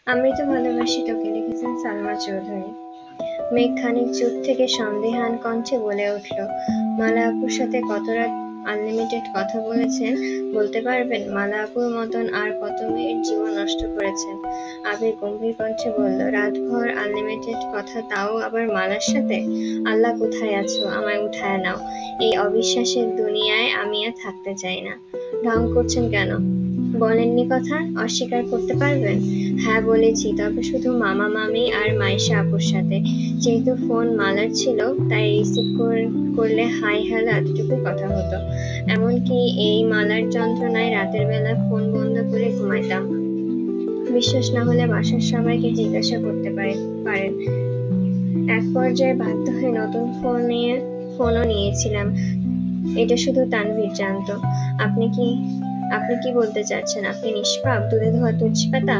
আমি তো ভালোবাসি তোকে লিখেছেন সালমা চৌধুরী। মেঘ খানিক চুপ থেকে সন্দেহান কণ্ঠে বলে উঠল, মালা আপুর সাথে কত রাত আনলিমিটেড কথা বলেছেন বলতে পারবেন? মালা আপুর মতন আর কত মেয়ের জীবন নষ্ট করেছেন? আবির গম্ভীর কণ্ঠে বলল, রাতভর আনলিমিটেড কথা, তাও আবার মালার সাথে? আল্লাহ কোথায় আছো, আমায় উঠায় নাও। এই অবিশ্বাসের দুনিয়ায় আমি আর থাকতে চাই না। ঢং করছেন কেন? বলেননি কথা, অস্বীকার করতে পারবেন? হ্যাঁ বলেছি, তবে শুধু মামা মামি আর মাইশা আপুর সাথে। যেহেতু ফোন মালার ছিল, তাই রিসিভ করলে হাই হ্যালো এতটুকুই কথা হতো। এমনকি এই মালার যন্ত্রণায় রাতের বেলা ফোন বন্ধ করে ঘুমাইতাম। বিশ্বাস না হলে বাসার সবাইকে জিজ্ঞাসা করতে পারেন। এক পর্যায়ে বাধ্য হয়ে নতুন ফোনও নিয়েছিলাম। এটা শুধু তানভীর জানতো। আপনি কি বলতে চাচ্ছেন? আপনি নিষ্পাপ, দুধে ধোয়া তুচ্ছপাতা?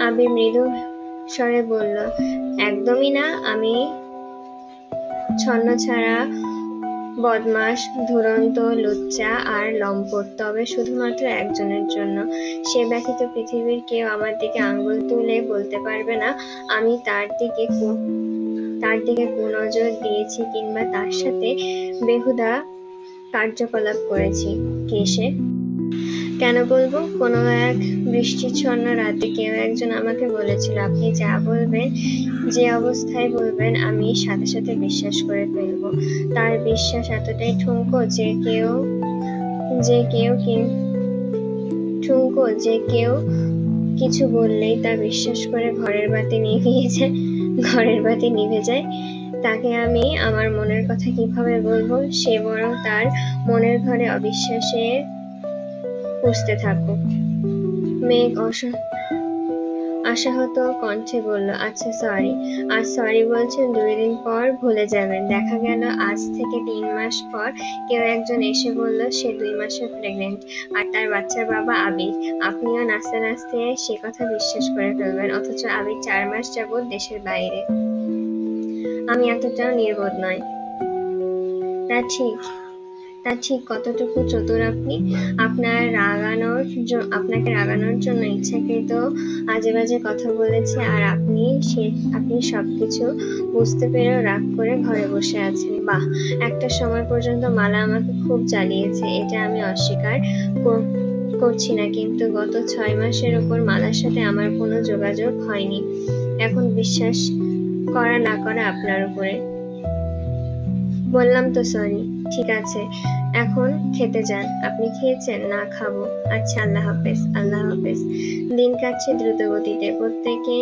আবির মৃদু স্বরে বলল, একদমই না। আমি ছন্নছাড়া, বদমাশ, ধুরন্ত, লুচ্চা আর লম্পট, তবে শুধুমাত্র একজনের জন্য। সে ব্যতীত পৃথিবীর কেউ আমার দিকে আঙ্গুল তুলে বলতে পারবে না আমি তার দিকে কুনজর দিয়েছি কিংবা তার সাথে বেহুদা কার্যকলাপ করেছি। কে সে? কেন বলবো? কোনো এক বৃষ্টিচ্ছন্ন রাতে কেউ একজন আমাকে বলেছিল, আপনি যা বলবেন, যে অবস্থায় বলবেন, আমি সাথে সাথে বিশ্বাস করে ফেলবো। তার বিশ্বাস এতটাই ঠুনকো যে কেউ কিছু বললেই তা বিশ্বাস করে ঘরের বাতি নিভে যায়। তাকে আমি আমার মনের কথা কিভাবে বলবো? সে বরং তার মনের ঘরে অবিশ্বাসের পুষতে থাকুক। মেঘ আশাহত কণ্ঠে বলল, আচ্ছা সরি। আজ সরি বলছেন, 2 দিন পর ভুলে যাবেন। দেখা গেল আজ থেকে 3 মাস পর কেউ একজন এসে বলল সে 2 মাসের প্রেগনেন্ট আর তার বাচ্চার বাবা আবির। আপনিও নাচতে নাচতে সে কথা বিশ্বাস করে ফেলবেন, অথচ আবির 4 মাস যাবৎ দেশের বাইরে। আমি এতটাও নির্বোধ নয়। তা ঠিক কতটুকু চতুর আপনি? আপনাকে রাগানোর জন্য ইচ্ছাকৃত আজেবাজে কথা বলেছে, আর আপনি সবকিছু বুঝতে পেরেও রাগ করে ঘরে বসে আছেন। বাহ! একটা সময় পর্যন্ত মালা আমাকে খুব জ্বালিয়েছে, এটা আমি অস্বীকার করছি না, কিন্তু গত 6 মাসের ওপর মালার সাথে আমার কোনো যোগাযোগ হয়নি। এখন বিশ্বাস করা না করা আপনার উপরে। বললাম তো সরি। ঠিক আছে, এখন খেতে যান। আপনি খেয়েছেন? না, খাবো। আচ্ছা, আল্লাহ হাফেজ। আল্লাহ হাফেজ। দিন কাটছে দ্রুত গতিতে। প্রত্যেকে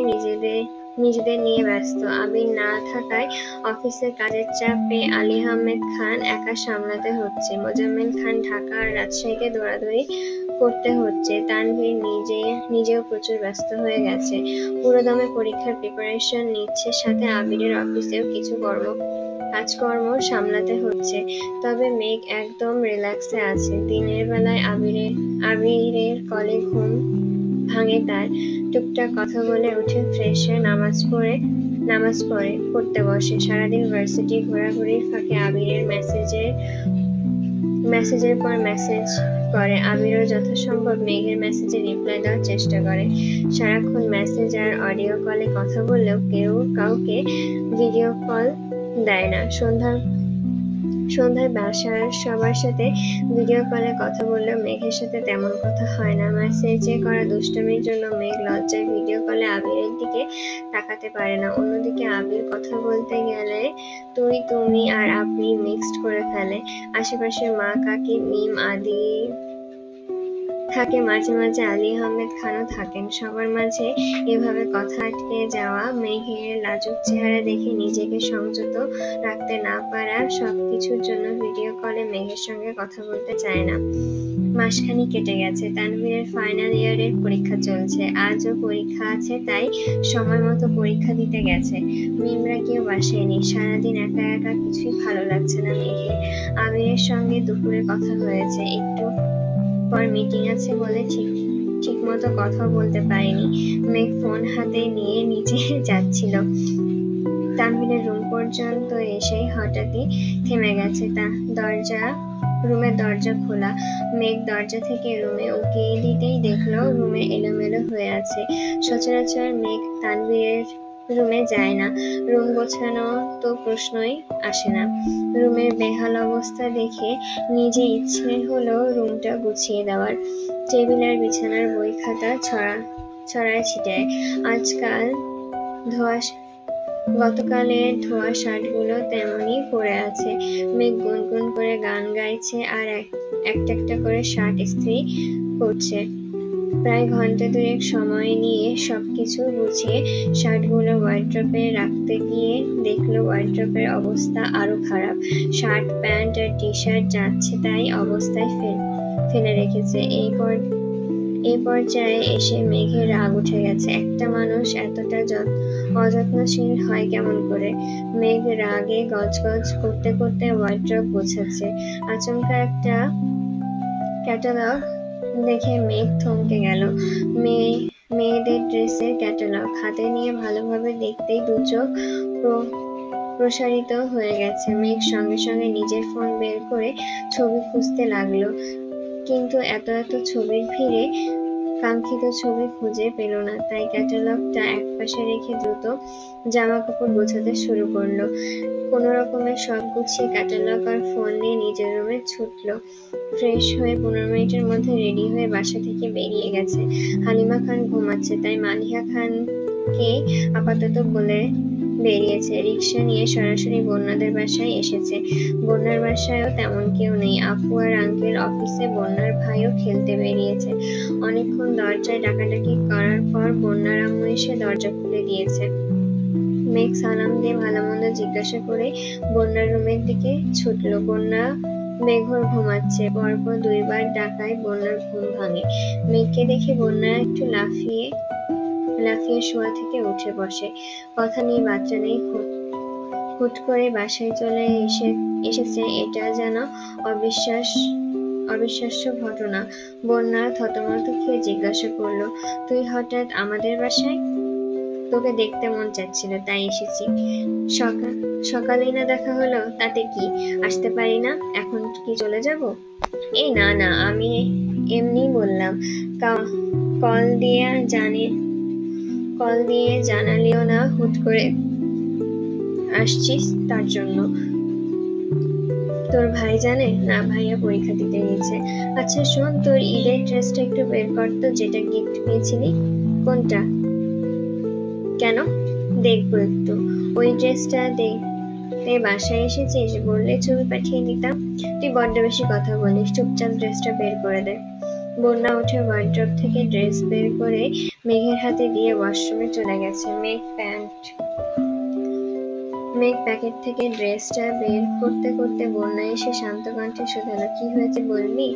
নিজেদের নিয়ে ব্যস্ত। আবির না থাকায় অফিসের কাজের চাপে আলী আহমেদ খান একা সামলাতে হচ্ছে। মোজাম্মেল খান ঢাকা আর রাজশাহীতে দৌড়াদৌড়ি করতে হচ্ছে। তানভীর নিজেও প্রচুর ব্যস্ত হয়ে গেছে। পুরোদমে পরীক্ষার প্রিপারেশন নিচ্ছে, সাথে আবিরের অফিসেও কিছু কাজকর্ম সামলাতে হচ্ছে। তবে মেঘ একদম রিল্যাক্সে আছে। দিনের বেলায় আবিরের কলে ঘুম ভাঙে তার। টুকটাক কথা বলে উঠে ফ্রেশ হয়ে নামাজ পড়তে বসে। সারাদিন ভার্সিটি ঘোরাঘুরির ফাঁকে আবিরের মেসেজের পর মেসেজ করে। আবিরও যথাসম্ভব মেঘের মেসেজে রিপ্লাই দেওয়ার চেষ্টা করে। সারাক্ষণ মেসেজ আর অডিও কলে কথা বললেও কেউ কাউকে ভিডিও কল দেয় না। সন্ধ্যায় বাসার সবার সাথে ভিডিও কলে কথা বললেও মেঘের সাথে তেমন কথা হয় না। মেসেজে করা দুষ্টামির জন্য মেঘ লজ্জায় ভিডিও কলে আবিরের দিকে তাকাতে পারে না। অন্যদিকে আবির কথা বলতে গেলে তুই, তুমি আর আপনি মিক্সড করে ফেলে। আশেপাশে মা, কাকি, মিম আদি থাকে, মাঝে মাঝে আলী আহমেদ খানও থাকেন। সবার মাঝে এভাবে কথা আটকে যাওয়া মেঘের লাজুক চেহারা দেখে নিজেকে সংযত রাখতে না পারা সবকিছুর জন্য ভিডিও কলে মেঘের সঙ্গে কথা বলতে চায় না। মাসখানেক কেটে গেছে। তানভীরের ফাইনাল ইয়ারের পরীক্ষা চলছে। আজও পরীক্ষা আছে, তাই সময় মতো পরীক্ষা দিতে গেছে। মিমরা কেউ বাসায় নেই। সারাদিন একা একা, কিছুই ভালো লাগছে না মেঘের। আবিরের সঙ্গে দুপুরে কথা হয়েছে, একটু পর মিটিং আছে বলে ঠিকমতো কথা বলতে পারেনি। মেঘ ফোন হাতে নিয়ে নিচে যাচ্ছিল। তানভীরের রুম পর্যন্ত এসে হঠাৎই থেমে গেছে। দরজা রুমের দরজা খোলা। মেঘ দরজা থেকে রুমে উঁকি দিতেই দেখলো রুমে এলোমেলো হয়ে আছে। সচরাচর মেঘ তানভীরের রুমে যায় না, রুম গোছানো তো প্রশ্নই আসে না। রুমের বেহাল অবস্থা দেখে নিজে ইচ্ছে হলো রুমটা গুছিয়ে দেওয়ার। টেবিল আর বিছানার বই খাতা ছড়ায় ছিটায়। আজকাল গতকালের ধোয়া শার্টগুলো তেমনই পড়ে আছে। মেঘ গুনগুন করে গান গাইছে আর একটা একটা করে শার্ট ইস্ত্রি করছে। প্রায় ঘন্টা দুয়েক সময় নিয়ে সবকিছু গুছিয়ে শার্টগুলো ওয়ার্ড্রোবে রাখতে গিয়ে দেখলো ওয়ার্ড্রোবের অবস্থা আরো খারাপ। শার্ট, প্যান্ট আর টি শার্ট যাচ্ছে তাই অবস্থায় ফেলে রেখেছে। এই পর্যায়ে এসে মেঘের রাগ উঠে গেছে। একটা মানুষ এতটা অযত্নশীল হয় কেমন করে? মেঘ রাগে গজগজ করতে করতে ওয়ার্ড্রোব গোছাচ্ছে। আচমকা একটা ক্যাটালগ দেখে মেঘ থমকে গেল। মেয়েদের ড্রেসের ক্যাটালগ হাতে নিয়ে ভালোভাবে দেখতেই দু চোখ প্রসারিত হয়ে গেছে। মেঘ সঙ্গে সঙ্গে নিজের ফোন বের করে ছবি খুঁজতে লাগলো, কিন্তু এত ছবির ভিড়ে কাঙ্ক্ষিত ছবি খুঁজে পেল না। তাই ক্যাটালগটা একপাশে রেখে দ্রুত জামা কাপড় গোছাতে শুরু করলো। কোনো রকমে সব গুছিয়ে ক্যাটালগ আর ফোন নিয়ে নিজের রুমে ছুটলো। ফ্রেশ হয়ে 15 মিনিটের মধ্যে রেডি হয়ে বাসা থেকে বেরিয়ে গেছে। হালিমা খান ঘুমাচ্ছে, তাই মালিহা খানকে আপাতত বলে বেরিয়েছে। রিক্সা নিয়ে সরাসরি বন্যাদের বাসায় এসেছে। বন্যার বাসায়ও তেমন কেউ নেই। আপু আর আঙ্কেল অফিসে, বন্যার ভাইও খেলতে বেরিয়েছে। অনেকক্ষণ দরজায় ডাকাডাকি করার পর বন্যার আম্মু এসে দরজা খুলে দিয়েছে। মেঘ সালাম দিয়ে ভালোমন্দ জিজ্ঞাসা করে বন্যার রুমের দিকে ছুটলো। বন্যা বেঘোর ঘুমাচ্ছে। পরপর 2 বার ডাকায় বন্যার ঘুম ভাঙে। মেঘকে দেখে বন্যা একটু লাফিয়ে শোয়া থেকে উঠে বসে। কথা নেই বার্তা নেই, হুট করে বাসায় চলে এসেছে, এটা যেন অবিশ্বাস্য ঘটনা। বন্যা থতমত খেয়ে জিজ্ঞাসা করলো, তুই হঠাৎ আমাদের বাসায়? তোকে দেখতে মন চাচ্ছিল তাই এসেছি। সকালেই না দেখা হলো, তাতে কি? আসতে পারি না? এখন কি চলে যাব? এই না, আমি এমনি বললাম। কল দিয়ে জানালিও না, হুট করে আসছিস তার জন্য। তোর ভাই জানে? না, ভাইয়া পরীক্ষা দিতে গেছে। আচ্ছা শোন, তোর ঈদের ড্রেসটা একটু বের কর তো, যেটা গিফট পেয়েছিলি। কোনটা? কেন? দেখবো একটু। ওই ড্রেসটা দেখতে বাসায় এসেছিস, বললে ছবি পাঠিয়ে দিতাম। তুই বড্ড বেশি কথা বলিস, চুপচাপ ড্রেসটা বের করে দে। বন্যা উঠে ওয়ার্ড্রোব থেকে ড্রেস বের করে মেঘের হাতে দিয়ে ওয়াশরুমে চলে গেছে। মেঘ প্যাকেট থেকে ড্রেসটা বের করতে করতে বন্যা এসে শান্ত কণ্ঠে শোধালো, কি হয়েছে বলবি?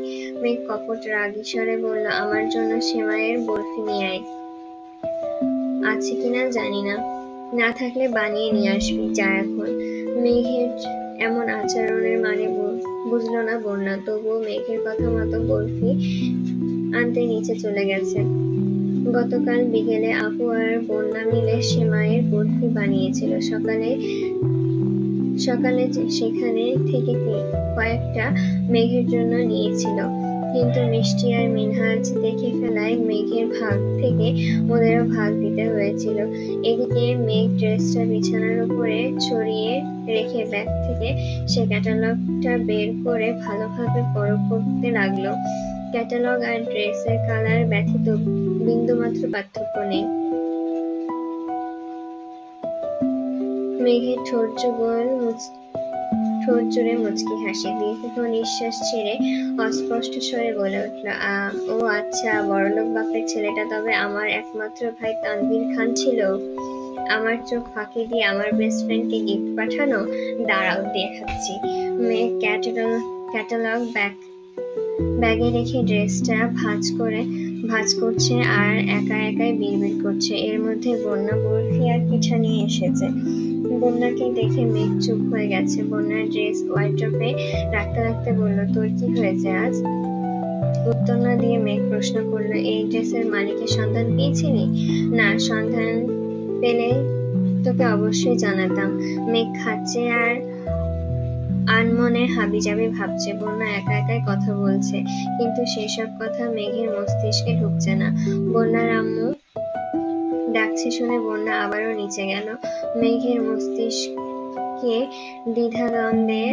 মেঘ কপট রাগী স্বরে বলল, আমার জন্য সেমাইয়ের বরফি নিয়ে আয়। আছে কিনা জানি না, না থাকলে বানিয়ে নিয়ে আসবি, যা এখন। মেঘের এমন আচরণের মানে বুঝলো না বন্যা, তবুও মেঘের কথা মতো বরফি আনতে নিচে চলে গেছে। গতকাল বিকেলে আপু আর বন্যা মিলে সেমাইয়ের বরফি বানিয়েছিল। সকালে সেখানে থেকে কয়েকটা মেঘের জন্য নিয়েছিল, কিন্তু মিষ্টি আর মিনহাজ দেখে ফেলায় মেঘের ভাগ থেকে ওদেরও ভাগ দিতে হয়েছিল। এদিকে মেঘ ড্রেসটা বিছানার উপরে ছড়িয়ে রেখে ব্যাগ থেকে সে ক্যাটালগটা বের করে ভালোভাবে পরখ করতে লাগলো। ক্যাটালগ আর ড্রেসের কালার ব্যতীত বিন্দুমাত্র পার্থক্য নেই। মেঘের ঠোঁট জুড়ে মুচকি হাসি, দীর্ঘ নিঃশ্বাস ছেড়ে অস্পষ্ট স্বরে বলে উঠল, ও আচ্ছা, বড়লোক বাপের ছেলেটা তবে আমার একমাত্র ভাই তানভীর খান ছিল। আমার চোখ ফাঁকি দিয়ে আমার বেস্ট ফ্রেন্ডকে গিফট পাঠানো? দাঁড়াও দেখাচ্ছি। মেঘ ক্যাটালগ ব্যাগে রেখে ড্রেসটা ভাঁজ করছে আর একাই বিড়বিড় করছে। এর মধ্যে বন্যা বরফি আর পিঠা নিয়ে এসেছে। বন্যাকে দেখে মেঘ চুপ হয়ে গেছে। বন্যার ড্রেস ওয়ার্ড্রোবে রাখতে বলল, তোর কি হয়েছে আজ? উত্তর না দিয়ে মেঘ প্রশ্ন করলো, এই ড্রেসের মালিকের সন্ধান পেয়েছিলি? না, সন্ধান পেলে তোকে অবশ্যই জানাতাম। মেঘ খাচ্ছে আনমনে হাবিজাবি ভাবছে। বন্যা একা একাই কথা বলছে, কিন্তু সেসব কথা মেঘের মস্তিষ্কে ঢুকছে না। বন্যার আম্মু ডাকছে শুনে বন্যা আবারও নিচে গেল। মেঘের মস্তিষ্কে দ্বিধাদ্বন্দ্বে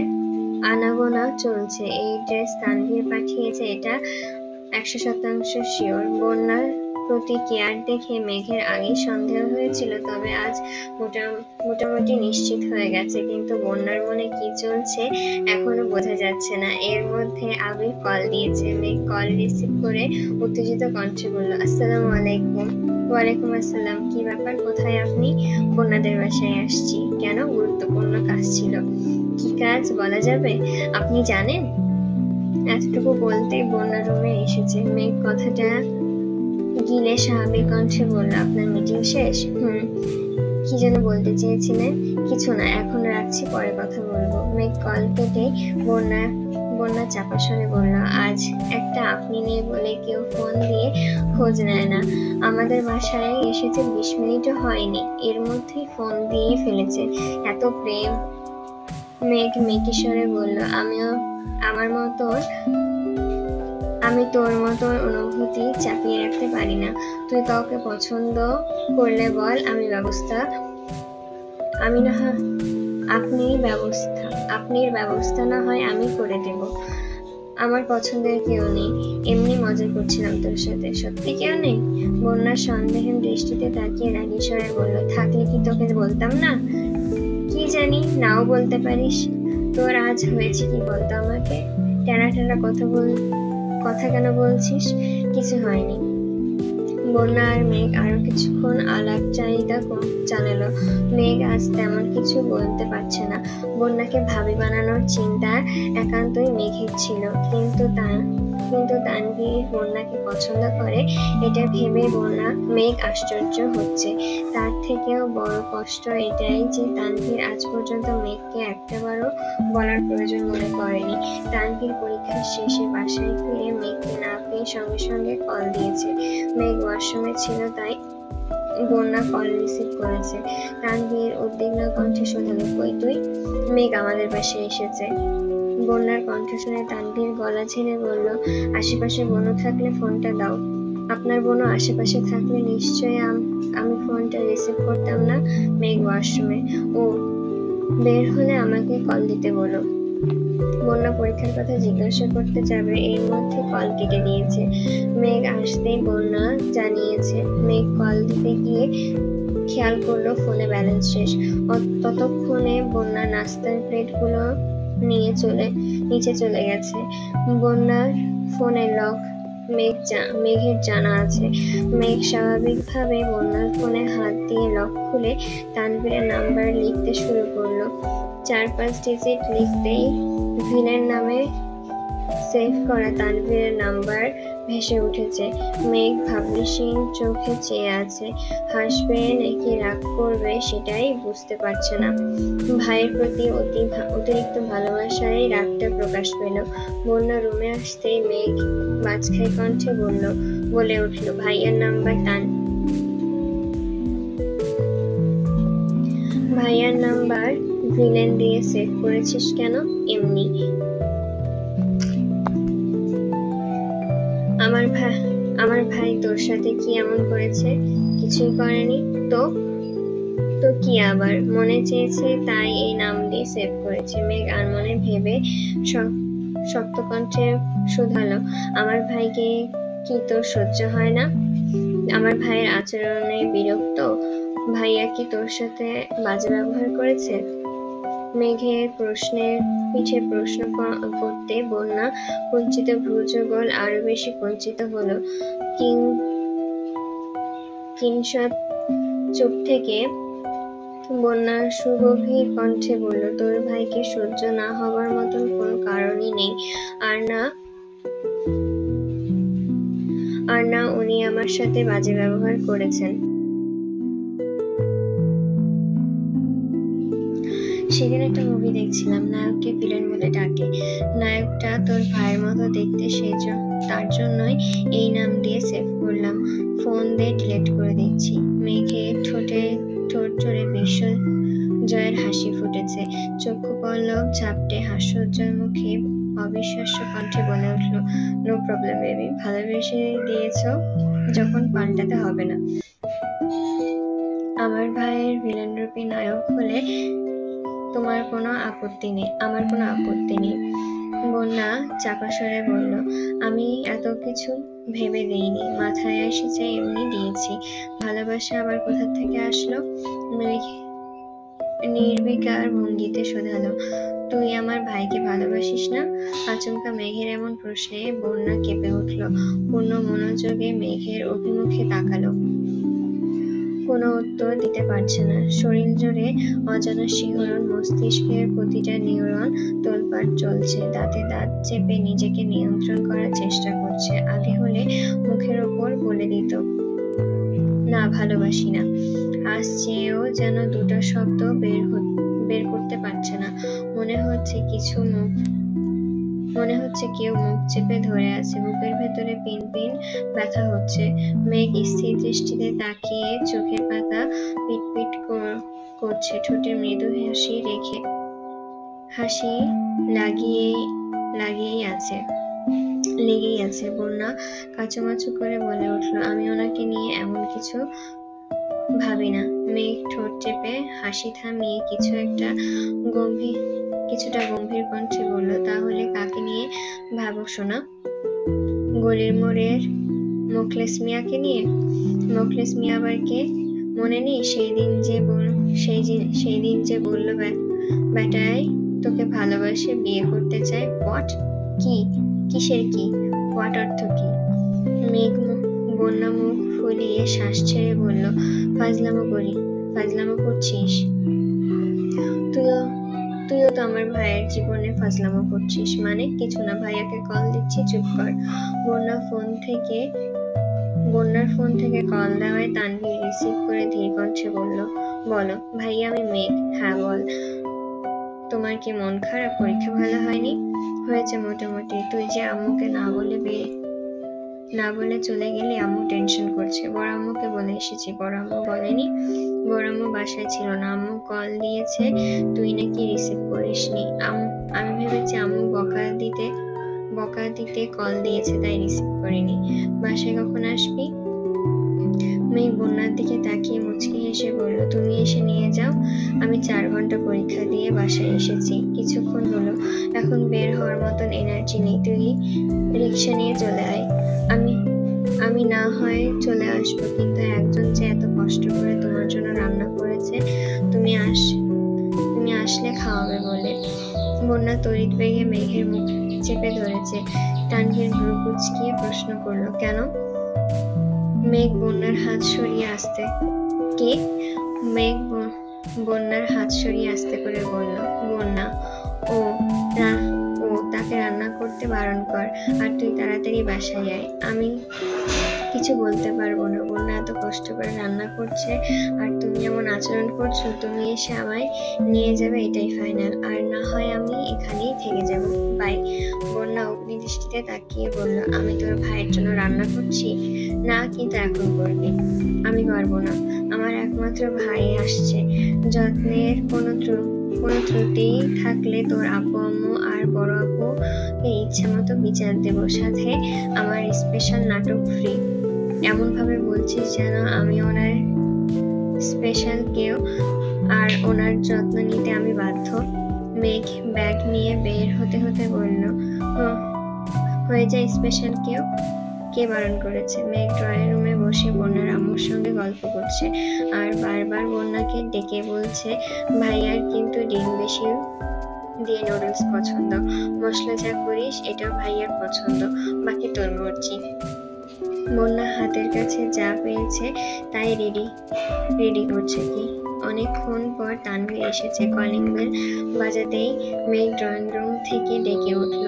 আনাগোনা চলছে। এই ড্রেস তানভীর পাঠিয়েছে, এটা 100% শিওর। বন্যার প্রতি কেয়ার দেখে মেঘের আগেই সন্দেহ হয়েছিল, তবে আজ মোটামুটি নিশ্চিত হয়ে গেছে। কিন্তু বন্যার মনে কি চলছে এখনো বোঝা যাচ্ছে না। এর মধ্যে আবির কল দিয়েছে। মেঘ কল রিসিভ করে উত্তেজিত কণ্ঠে বলল, আসসালামু আলাইকুম। ওয়ালাইকুম আসসালাম। কি ব্যাপার, কোথায় আপনি? বন্যাদের বাসায় আসছি। কেন? গুরুত্বপূর্ণ কাজ ছিল। কি কাজ বলা যাবে? আপনি জানেন? এতটুকু বলতেই বন্যা রুমে এসেছে। মেঘ কথাটা গিলে স্বাভাবিক কণ্ঠে বলল, আপনার মিটিং শেষ? কি যেন বলতে চেয়েছিলেন? কিছু না, এখন রাখছি, পরে কথা বলবো। মেঘ কল কেটে বন্যা চাপা স্বরে বলল, আজ একটা আপনি নেই বলে কেউ ফোন দিয়ে খোঁজ নেয় না। আমাদের বাসায় এসেছে 20 মিনিটও হয়নি, এর মধ্যেই ফোন দিয়ে ফেলেছে। এত প্রেম। মেঘ মেকি স্বরে বলল, আমি তোর মতো অনুভূতি চাপিয়ে রাখতে পারি না। তুই কাউকে পছন্দ করলে বল, আপনির ব্যবস্থা না হয় আমি করে দেব। আমার পছন্দের কেউ নেই, এমনি মজা করছিলাম তোর সাথে। সত্যি কেউ নেই? বন্যা সন্দেহের দৃষ্টিতে তাকিয়ে রাগী স্বরে বলল, থাকলে কি তোকে বলতাম না? কি জানি, নাও বলতে পারিস। তোর আজ হয়েছে কি বলতো আমাকে? টানা কথা কেন বলছিস? কিছু হয়নি। বন্যা আর মেঘ আরো কিছুক্ষণ আলাপচারিতা চালালো। মেঘ আজ তেমন কিছু বলতে পারছে না। বন্যাকে ভাবি বানানোর চিন্তা একান্তই মেঘের ছিল, কিন্তু তানভীর বন্যাকে পছন্দ করে এটা ভেবে মেঘ আশ্চর্য হচ্ছে। তার থেকেও বড় কষ্ট এটাই যে তানভীর আজ পর্যন্ত মেঘকে একটাবারও বলার প্রয়োজন মনে করেনি। তানভীর পরীক্ষার শেষে বাসায় ফিরে মেঘকে না পেয়ে সঙ্গে সঙ্গে কল দিয়েছে। মেঘ ওয়াশরুমে ছিল, তাই বন্যা কল রিসিভ করেছে। তানভীর উদ্বিগ্ন কণ্ঠে শোধালো, কই তুই? মেঘ আমাদের পাশে এসেছে। বন্যার কণ্ঠ শুনে তানভীর গলা ছেড়ে বলল, আশেপাশে বনু থাকলে ফোনটা দাও। আপনার বনু আশেপাশে থাকলে নিশ্চয়ই আমি ফোনটা রিসিভ করতাম না। মেঘ ওয়াশরুমে। ও, বের হলে আমাকে কল দিতে বলো। বন্যা পরীক্ষার কথা জিজ্ঞাসা করতে যাবে, এর মধ্যে কল কেটে দিয়েছে। মেঘ আসতেই বন্যা জানিয়েছে। মেঘ কল দিতে গিয়ে খেয়াল করলো ফোনে ব্যালেন্স শেষ। ততক্ষণে বন্যা নাস্তার প্লেটগুলো নিয়ে নিচে চলে গেছে। বন্যার ফোনের লক মেঘের জানা আছে। মেঘ স্বাভাবিকভাবে বন্যার ফোনে হাত দিয়ে লক খুলে তানভীরের নাম্বার লিখতে শুরু করলো। 4-5 ডিজিট লিখতেই ভিলের নামে সেভ করা তানভীরের নাম্বার ভেসে উঠেছে। মেঘ ভাবনাহীন চোখে চেয়ে আছে। হাসবে নাকি রাগ করবে সেটাই বুঝতে পারছে না। ভাইয়ের প্রতি অতিরিক্ত ভালোবাসায় রাগটা প্রকাশ পেল। বন্যা রুমে আসতেই মেঘ বাজখাই কণ্ঠে বলে উঠল, ভাইয়ার নাম্বার ভিলেন দিয়ে সেভ করেছিস কেন? এমনি। আমার ভাই তোর সাথে কি এমন করেছে? কিছুই করেনি তো কি আবার মনে চেয়েছে তাই এই নাম দিয়ে সেভ করেছে। মেঘ আর মনে ভেবে শক্ত কণ্ঠে শুধালো, আমার ভাইকে কি তোর সহ্য হয় না? আমার ভাইয়ের আচরণে বিরক্ত? ভাইয়া কি তোর সাথে বাজে ব্যবহার করেছে? মেঘের প্রশ্নের পিঠে প্রশ্ন করতে বন্যা কুঞ্চিত ভ্রুযুগল আরো বেশি কুঞ্চিত হলো। কিঞ্চিৎ চুপ থেকে বন্যা সুগভীর কণ্ঠে বলল, তোর ভাইকে সহ্য না হবার মতন কোনো কারণই নেই। আর না উনি আমার সাথে বাজে ব্যবহার করেছেন। সেদিন একটা মুভি দেখছিলাম, নায়ককে ভিলেন বলে ডাকে। নায়কটা তোর ভাইয়ের মতো দেখতে, তার জন্যই এই নাম দিয়ে সেভ করলাম। ফোন দিয়ে ডিলিট করে দিচ্ছি। মেঘে ঠোঁট জোরে জয়ের হাসি ফুটেছে, চক্ষু পল্লব ঝাপটে হাস্যোজ্জ্বল মুখে অবিশ্বাস্য কণ্ঠে বলে উঠল, নো প্রবলেম বেবি, ভালোবেসে দিয়েছ যখন পাল্টাতে হবে না। আমার ভাইয়ের ভিলেনরূপী নায়ক হলে তোমার কোনো আপত্তি নেই, আমার কোনো আপত্তি নেই। বন্যা চাপা স্বরে বলল, আমি এত কিছু ভেবে দিইনি, মাথায় এসেছে এমনি দিয়েছি। ভালোবাসা আবার কোথা থেকে আসলো? নির্বিকার ভঙ্গিতে শোধালো, তুই আমার ভাইকে ভালোবাসিস না? আচমকা মেঘের এমন প্রশ্নে বন্যা কেঁপে উঠল, পূর্ণ মনোযোগে মেঘের অভিমুখে তাকালো। কোনো উত্তর দিতে পারছে না, শরীর জুড়ে অজানা শিহরণ, মস্তিষ্কের প্রতিটা নিউরন তোলপাড় চলছে, দাঁতে দাঁত চেপে নিজেকে নিয়ন্ত্রণ করার চেষ্টা করছে। আগে হলে মুখের ওপর বলে দিত, না ভালোবাসি না, আজ চেয়েও যেন দুটো শব্দ বের করতে পারছে না। মনে হচ্ছে কেউ মুখ চেপে ধরে আছে, বুকের ভেতরে পিন পিন ব্যথা হচ্ছে। মেঘ স্থির দৃষ্টিতে তাকিয়ে চোখের পাতা পিটপিট করছে, ঠোঁটে মৃদু হাসি লেগেই আছে। বন্যা কাচুমাচু করে বলে উঠল, আমি ওনাকে নিয়ে এমন কিছু ভাবি না। মেঘ ঠোঁট চেপে হাসি থামিয়ে কিছুটা গম্ভীর কণ্ঠে বলল, তাহলে কাকে নিয়ে ভাবো সোনা? গলির মোড়ের মোখলেস মিয়াকে নিয়ে? মোখলেস মিয়া আবার কে? মনে নেই সেই দিন যে বলল বেটায় তোকে ভালোবাসে, বিয়ে করতে চায়? হোয়াট? কি? কিসের কি? হোয়াট অর্থ কি? বন্যা মুখ ফুলিয়ে শ্বাস ছেড়ে বলল, ফাজলামো করছিস? তুইও তো আমার ভাইয়ের জীবনে ফাজলামো করছিস। মানে? কিছু না, ভাইয়াকে কল দিচ্ছি, চুপ কর। বন্যার ফোন থেকে কল দেওয়ায় তানভীর রিসিভ করে ধীর কণ্ঠে বলল, বলো ভাইয়া, আমি মেঘ। হ্যাঁ বল। তোমার কি মন খারাপ? পরীক্ষা ভালো হয়নি? হয়েছে মোটামুটি। তুই যে আম্মুকে না বলে চলে গেলি, আম্মু টেনশন করছে। বড় আম্মুকে বলে এসেছি। বড় আম্মু বলেনি? বড় আম্মু বাসায় ছিল না, আম্মু কল দিয়েছে, তুই নাকি রিসিভ করিসনি। আমি ভেবেছি আম্মু বকা দিতে কল দিয়েছে, তাই রিসিভ করিনি। বাসায় কখন আসবি? মেঘ বন্যার দিকে তাকিয়ে মুচকি হেসে বলল, তুমি এসে নিয়ে যাও। আমি 4 ঘন্টা পরীক্ষা দিয়ে বাসায় এসেছি, কিছুক্ষণ হলো। এখন বের হওয়ার মতন এনার্জি নেই, তুই রিক্সা নিয়ে চলে আয়। আমি না হয় চলে আসবো, কিন্তু একজন যে এত কষ্ট করে তোমার জন্য রান্না করেছে, তুমি আসলে খাওয়াবে বলে। বন্যা তড়িৎ বেগে মেঘের মুখ চেপে ধরেছে। তানভীর ভ্রু কুঁচকিয়ে প্রশ্ন করলো, কেন? মেঘ বন্যার হাত সরিয়ে আস্তে করে বলল, বন্যা, ও তাকে রান্না করতে বারণ কর, আর তুই তাড়াতাড়ি বাসায় আয়। আমি কিছু বলতে পারবো না। বন্যা এত কষ্ট করে রান্না করছে, আর তুমি এমন আচরণ করছো। তুমি এসে আমায় নিয়ে যাবে, এটাই ফাইনাল। আর না হয় আমি এখানেই থেকে যাব। বাই। বন্যা অগ্নিদৃষ্টিতে তাকিয়ে বলল, আমি তোর ভাইয়ের জন্য রান্না করছি? না, কিন্তু এখন করবি। আমি পারবো না, আমার একমাত্র ভাই আসছে। যত্নের কোনো ত্রুটি থাকলে তোর আব্বু আম্মু আর বড় আপুকে ইচ্ছে মতো বিচার দেব, সাথে আমার স্পেশাল নাটক ফ্রি। এমন ভাবে বলছিস যেন আমি ওনার স্পেশাল কেউ, আর ওনার যত্ন নিতে আমি বাধ্য। মেঘ ব্যাগ নিয়ে বের হতে বলল, হয়ে যায় স্পেশাল কেউ? কে বারণ করেছে? মেঘ ড্রয়িং রুমে বসে বন্যার আম্মুর সঙ্গে গল্প করছে, আর বারবার বন্যাকে ডেকে বলছে, ভাইয়ার কিন্তু ডিম বেশি দিয়ে নুডলস পছন্দ, মশলা যা করিস এটাও ভাইয়ার পছন্দ, বাকি তোর মর্জি। বন্যা হাতের কাছে যা পেয়েছে তাই রেডি করছে। কি অনেকক্ষণ পর তানভীর এসেছে। কলিং বেল বাজাতেই মেঘ ড্রয়িং রুম থেকে ডেকে উঠল,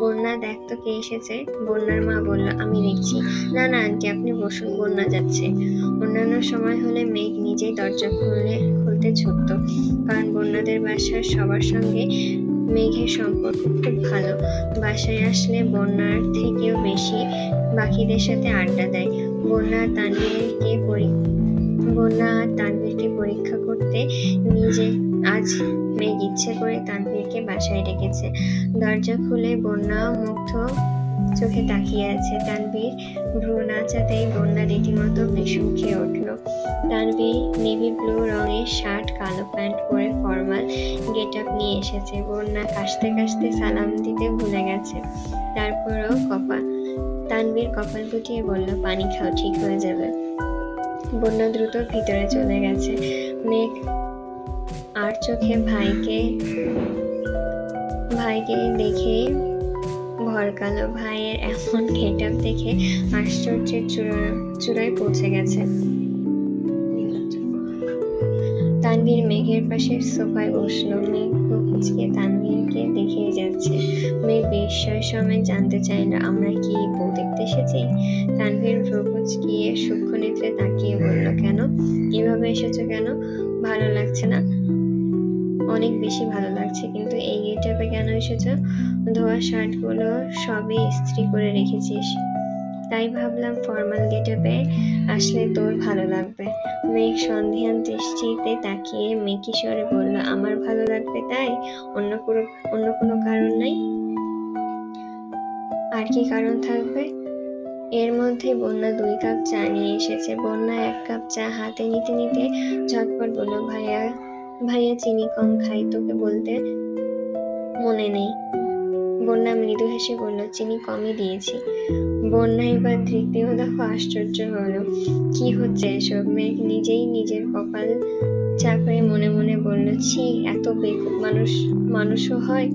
বন্যা দেখ তো কে এসেছে। বন্যার মা বলল, আমি দেখছি। না আন্টি, আপনি বসুন, বন্যা যাচ্ছে। অন্যান্য সময় হলে মেঘ নিজেই দরজা খুলতে ছুটত, কারণ বন্যাদের বাসার সবার সঙ্গে মেঘের সম্পর্ক খুব ভালো। বাসায় আসলে বন্যার থেকেও বেশি বাকিদের সাথে আড্ডা দেয়। বন্যা আর তানভীরকে পরীক্ষা করতে আজ মেঘ ইচ্ছে করে তানভীরকে বাসায় ডেকেছে। দরজা খুলে বন্যা মুগ্ধ চোখে তাকিয়ে আছে। তানভীর ভ্রু নাচাতেই বন্যা রীতিমতো বিষম খেয়ে উঠল। তানভীর নেভি ব্লু রঙের শার্ট, কালো প্যান্ট পরে ফর্মাল গেট আপ নিয়ে এসেছে। বন্যা কাশতে কাশতে সালাম দিতে ভুলে গেছে। তারপরও তানভীর কপাল গুটিয়ে বলল, পানি খাও, ঠিক হয়ে যাবে। বন্যা দ্রুত ভিতরে চলে গেছে। মেঘ আর চোখে ভাইকে দেখে ভরকালো। ভাইয়ের এমন গেট আপ দেখে আশ্চর্যের চূড়ায় পৌঁছে গেছে। তানভীর মেঘের পাশে সোফায় বসলো। মেঘ কুচকে তানভীরকে দেখেই যাচ্ছে। মেঘ বিস্ময়ের সময় জানতে চাইল, আমরা কি বউ দেখতে এসেছি? তানভীর ভ্রু কুচকিয়ে সূক্ষ্ম নেত্রে তাকিয়ে বলল, কেন এভাবে এসেছো? কেন ভালো লাগছে না? অনেক বেশি ভালো লাগছে, কিন্তু এই গেট আপে কেন এসেছো? ধোয়া শার্টগুলো সবই ইস্ত্রি করে রেখেছিস, তাই ভাবলাম ফর্মাল গেট আপে আসলে তোর ভালো লাগবে। মেঘ সন্ধিহান দৃষ্টিতে তাকিয়ে মেকি স্বরে বলল, আমার ভালো লাগবে তাই? অন্য কোনো কারণ নাই? আর কি কারণ থাকবে? এর মধ্যে বন্যা 2 কাপ চা নিয়ে এসেছে। বন্যা 1 কাপ চা হাতে নিতে নিতে ঝটপট বলল, ভাইয়া চিনি কম খাই, তোকে বলতে মনে নেই। বন্যা মৃদু হেসে বলল, চিনি কমই দিয়েছি। বন্যা এবার তৃতীয় দফা আশ্চর্য হলো, কি হচ্ছে এসব? মেঘ নিজেই নিজের কপাল চাপড়ে মনে মনে বলল, ছি, এত বেকুব মানুষও হয়।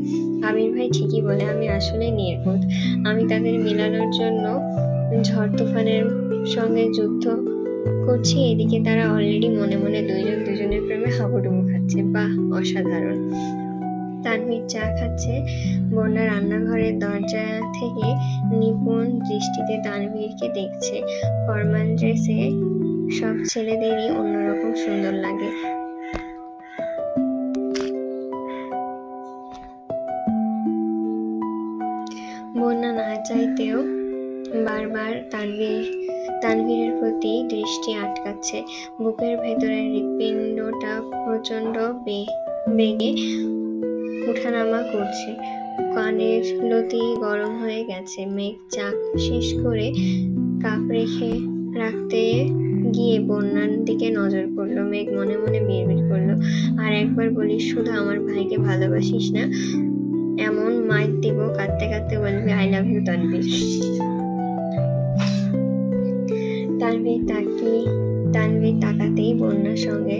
আবির ভাই ঠিকই বলে, আমি আসলে নির্বোধ। আমি তাদের মিলানোর জন্য ঝড় তুফানের সঙ্গে যুদ্ধ করছি, এদিকে তারা অলরেডি মনে মনে দুজনের প্রেমে হাবুডুবু খাচ্ছে। বাহ, অসাধারণ। তানভীর চা খাচ্ছে। বন্যা রান্নাঘরের দরজা থেকে নিপুণ দৃষ্টিতে তানভীরকে দেখছে। ফর্মাল ড্রেসে সব ছেলেদেরই অন্যরকম সুন্দর লাগে। বন্যা না চাইতেও বারবার তানভীরের প্রতি দৃষ্টি আটকাচ্ছে। বুকের ভেতরের হৃৎপিণ্ডটা প্রচন্ড বেগে উঠানামা করছে। কানের লতি গরম হয়ে গেছে। মেঘ চা শেষ করে কাপ রাখতে গিয়ে বন্যার দিকে নজর পড়ল। মেঘ মনে মনে বিড়বিড় করলো, আর একবার বলিস শুধু আমার ভাইকে ভালোবাসিস না, এমন মাইর দিব কাঁদতে কাঁদতে বলবি I love you Tanvir. Tanvir তাকাতেই বন্যার সঙ্গে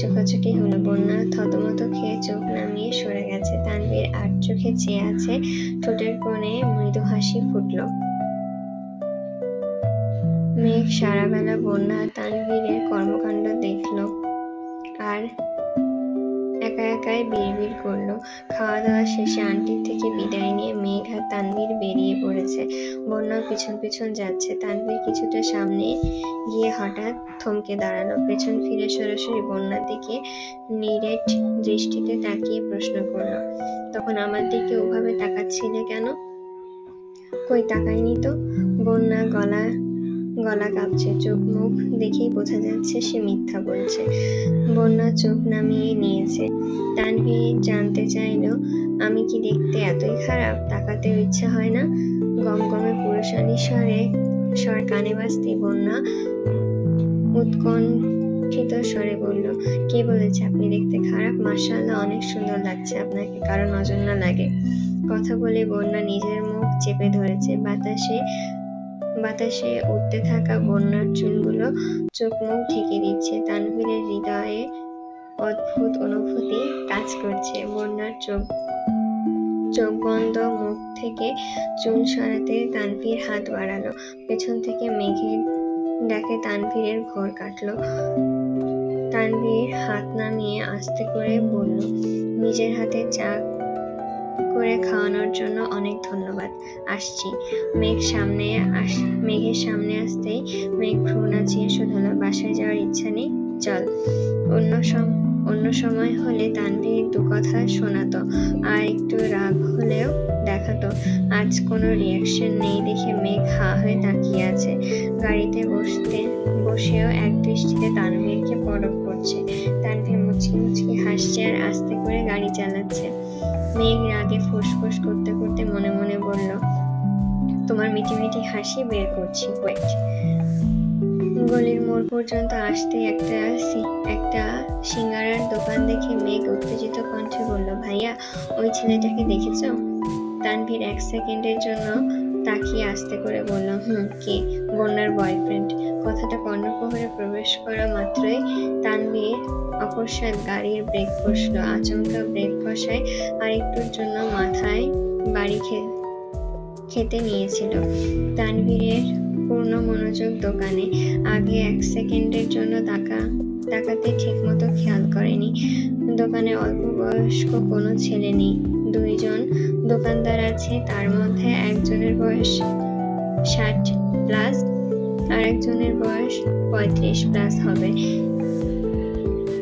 চোখাচোখি হলো। বন্যা থতমত খেয়ে চোখ নামিয়ে সরে গেছে। তানভীর আর চোখে চেয়ে আছে। ঠোঁটের কোণে মৃদু হাসি ফুটল। মেঘ সারা বেলা বন্যা তানভীরের কর্মকাণ্ড দেখলো আর একাই বিড়বিড় করলো। খাওয়া দাওয়া শেষে আন্টির থেকে বিদায় নিয়ে মেঘ আর তানভীর বেরিয়ে পড়েছে। বন্যা পিছন পিছন যাচ্ছে। তানভীর কিছুটা সামনে গিয়ে হঠাৎ থমকে দাঁড়ালো। পেছন ফিরে সরাসরি বন্যার দিকে নিরেট দৃষ্টিতে তাকিয়ে প্রশ্ন করলো, তখন আমার দিকে ওভাবে তাকাচ্ছিলে কেন? কই তাকাইনি তো। বন্যা গলা কাঁপছে। চোখ মুখ দেখেই বোঝা যাচ্ছে সে মিথ্যা বলছে। বন্যা চোখ নামিয়ে নিয়েছে। তানভীর জানতে চাইল, আমি কি দেখতে এতই খারাপ? তাকাতেও ইচ্ছা হয় না? গমগমে পুরুষালী স্বর কানে বাজতেই বন্যা উৎকণ্ঠিত স্বরে বলল, কে বলেছে আপনি দেখতে খারাপ? মাশাআল্লাহ, অনেক সুন্দর লাগছে আপনাকে, কারো নজর না লাগে। কথা বলে বন্যা নিজের মুখ চেপে ধরেছে। বাতাসে উঠতে থাকা বন্যার চুলগুলো চোখ মুখ ঢেকে দিচ্ছে। তানভীরের হৃদয়ে অদ্ভুত অনুভূতি কাজ করছে। বন্যার চোখ বন্ধ মুখ থেকে চুল সরাতে তানভীর হাত বাড়ালো। পেছন থেকে মেঘের ডাকে তানভীরের ঘোর কাটলো। তানভীর হাত নামিয়ে আস্তে করে বলল, নিজের হাতে চা করে খাওয়ানোর জন্য অনেক ধন্যবাদ, আসছি। মেঘের সামনে আসতেই মেঘ ভ্রু নাচিয়ে শুধালো, বাসায় যাওয়ার ইচ্ছা নেই? চল। অন্য সময় হলে তানভীর 2 কথা শোনাতো আর একটু রাগ হলেও দেখাতো। আজ কোনো রিয়াকশন নেই দেখে মেঘ হা হয়ে তাকিয়ে আছে। গাড়িতে বসেও এক দৃষ্টিতে তানভীরকে পরখ করছে। তানভীর মুচকি মুচকি হাসছে আর আস্তে করে গাড়ি চালাচ্ছে। মেঘ রাগে ফুসফুস করতে করতে মনে মনে বলল, তোমার মিটি মিটি হাসি বের করছি, ওয়েট। গলির মোড় পর্যন্ত আসতে একটা সিঙ্গারার দোকান দেখে মেঘ উত্তেজিত কণ্ঠে বলল, ভাইয়া ওই ছেলেটাকে দেখেছো? তানভীর 1 সেকেন্ডের জন্য তাকিয়ে আস্তে করে বলল, কে? বন্যার বয়ফ্রেন্ড। কথাটা কর্ণকুহরে প্রবেশ করা মাত্রই তানভীর অকস্মাৎ গাড়ির ব্রেক কষল। আচমকা ব্রেক কষায় আরেকটুর জন্য মাথায় বাড়ি খেতে নিয়েছিল। তানভীরের পূর্ণ মনোযোগ দোকানে। আগে 1 সেকেন্ডের জন্য তাকাতে ঠিকমতো খেয়াল করেনি। দোকানে অল্প বয়স্ক কোনো ছেলে নেই। 2 জন দোকানদার আছে, তার মধ্যে একজনের বয়স 60+ আর একজনের বয়স 35+ হবে।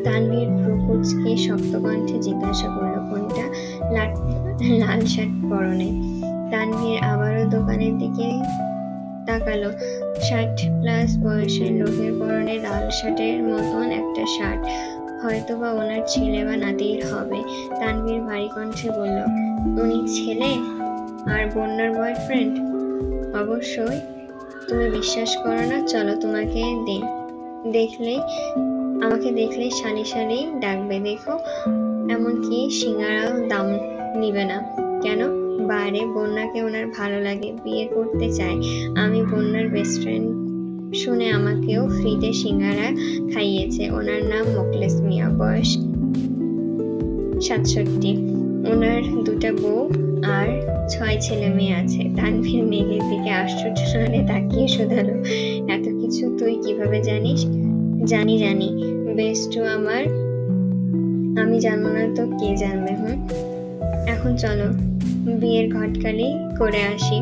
তানভীর ভ্রু কুঁচকে শক্ত কণ্ঠে জিজ্ঞাসা করল, কোনটা? লাল শার্ট পরনে। তানভীর আবারও দোকানের দিকে তাকালো। 60+ বয়সের লোকের পরনে লাল শার্টের মতন একটা শার্ট, হয়তোবা ওনার ছেলে বা নাতির হবে। তানভীর ভারী কণ্ঠে বলল, উনি ছেলে আর বন্যার বয়ফ্রেন্ড? অবশ্যই। তুমি বিশ্বাস করো না? চলো, তোমাকে আমাকে দেখলেই শালি শালি ডাকবে, দেখো। এমনকি সিঙ্গারাও দাম নিবে না। কেন? বারে, বন্যাকে ওনার ভালো লাগে, বিয়ে করতে চায়। আমি বন্যার বেস্ট ফ্রেন্ড শুনে আমাকেও ফ্রিতে সিঙ্গারা খাইয়েছে। ওনার নাম মোখলেস মিয়া, বয়স 67। ওনার 2টা বউ আর 6 ছেলে মেয়ে আছে। তানভীর মেঘের দিকে আশ্চর্য নয়নে তাকিয়ে শুধালো, এত কিছু তুই কিভাবে জানিস? জানি বেস্ট আমার। আমি জানবো না তো কে জানবে? এখন চলো বিয়ের ঘটকালি করে আসি।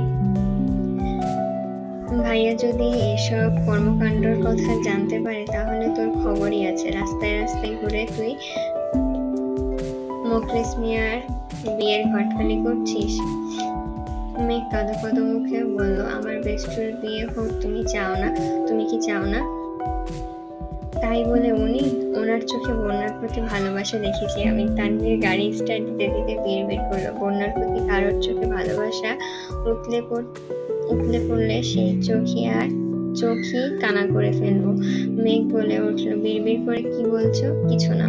ভাইয়া যদি এসব কর্মকাণ্ডর কথা জানতে পারে তাহলে তোর খবরই আছে। রাস্তায় রাস্তায় ঘুরে তুই মোখলেস মিয়ার বিয়ের ঘটকালি করছিস। মেঘ কাঁদো মুখে বলল, আমার বেস্টুর বিয়ে হোক, তুমি কি চাও না? তাই বলে ওনার চোখে বন্যার প্রতি ভালোবাসা দেখেছি আমি। তানভীর গাড়ি স্টার্ট দিতে দিতে বিড়বিড় করলো, বন্যার প্রতি কারোর চোখে ভালোবাসা উতলে পড়লে সেই চোখই কানা করে ফেলবো। মেঘ বলে উঠলো, বিড়বিড় করে কি বলছো? কিছু না।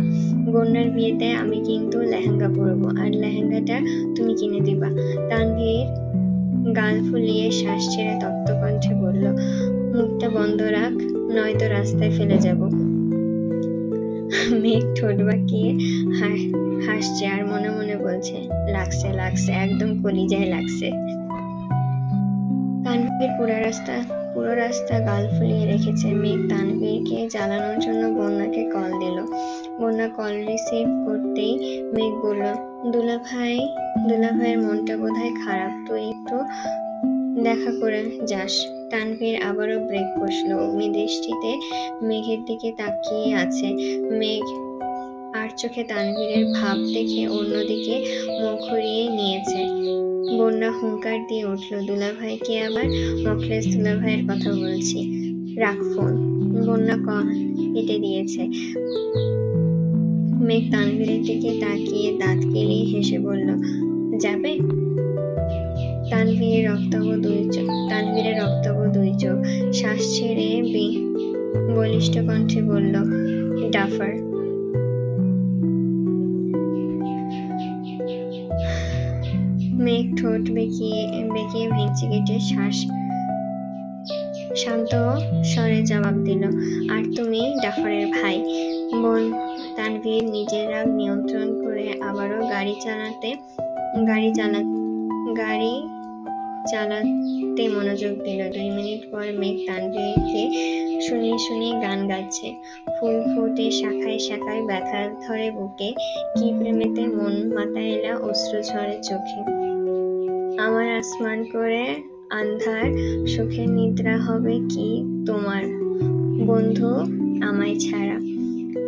বন্যার বিয়েতে আমি কিন্তু লেহেঙ্গা পরবো, আর লেহেঙ্গাটা তুমি কিনে দিবা। তানভীর গাল ফুলিয়ে শ্বাস ছেড়ে তপ্ত কণ্ঠে বলল, মুখটা বন্ধ রাখ, নয়তো রাস্তায় ফেলে যাব। মেঘ ঠোঁট বাঁকিয়ে হাসছে আর মনে মনে বলছে, লাগছে, একদম কলিজায় লাগছে। তানভীর পুরো রাস্তা গাল ফুলিয়ে রেখেছে। মেঘ তানভীরকে জ্বালানোর জন্য বন্যাকে কল দিল। বন্যা কল রিসিভ করতেই মেঘ বলল, দুলাভাইয়ের মনটা বোধহয় খারাপ, তুই একটু দেখা করে যাস। তানভীর আবারও ব্রেক কষল। অগ্নি দৃষ্টিতে মেঘের দিকে তাকিয়ে আছে। মেঘ আর চোখে তানভীরের ভাব দেখে অন্যদিকে মুখ ঘুরিয়ে নিয়েছে। বন্যা হুঙ্কার দিয়ে উঠল, দুলাভাইকে আবার? মোখলেস দুলাভাইয়ের কথা বলছি। রাখ ফোন। বন্যা কেটে দিয়েছে। মেঘ তানভীরের দিকে তাকিয়ে দাঁত কেলিয়ে হেসে বলল, যাবে? তানভীরের রক্তাভ 2 চোখ। শ্বাস ছেড়ে বলিষ্ঠ কণ্ঠে বলল, ডাফার। মেঘ ঠোঁট বেঁকিয়ে ভেঙচি কেটে শান্ত স্বরে জবাব দিল, আর তুমি ডাফারের ভাই। তানভীর নিজের রাগ নিয়ন্ত্রণ করে আবারও গাড়ি চালাতে মনোযোগ দিল। 2 মিনিট পর মেঘ তানভীরকে শুনিয়ে গান গাচ্ছে। ফুল ফোটে শাখায় শাখায়, ব্যথা ধরে বুকে, কি প্রেমেতে মন মাতাইলা, অশ্রু ঝরে চোখে। আমার আসমান করে আন্ধার, সুখের নিদ্রা হবে কি তোমার বন্ধু আমায় ছাড়া।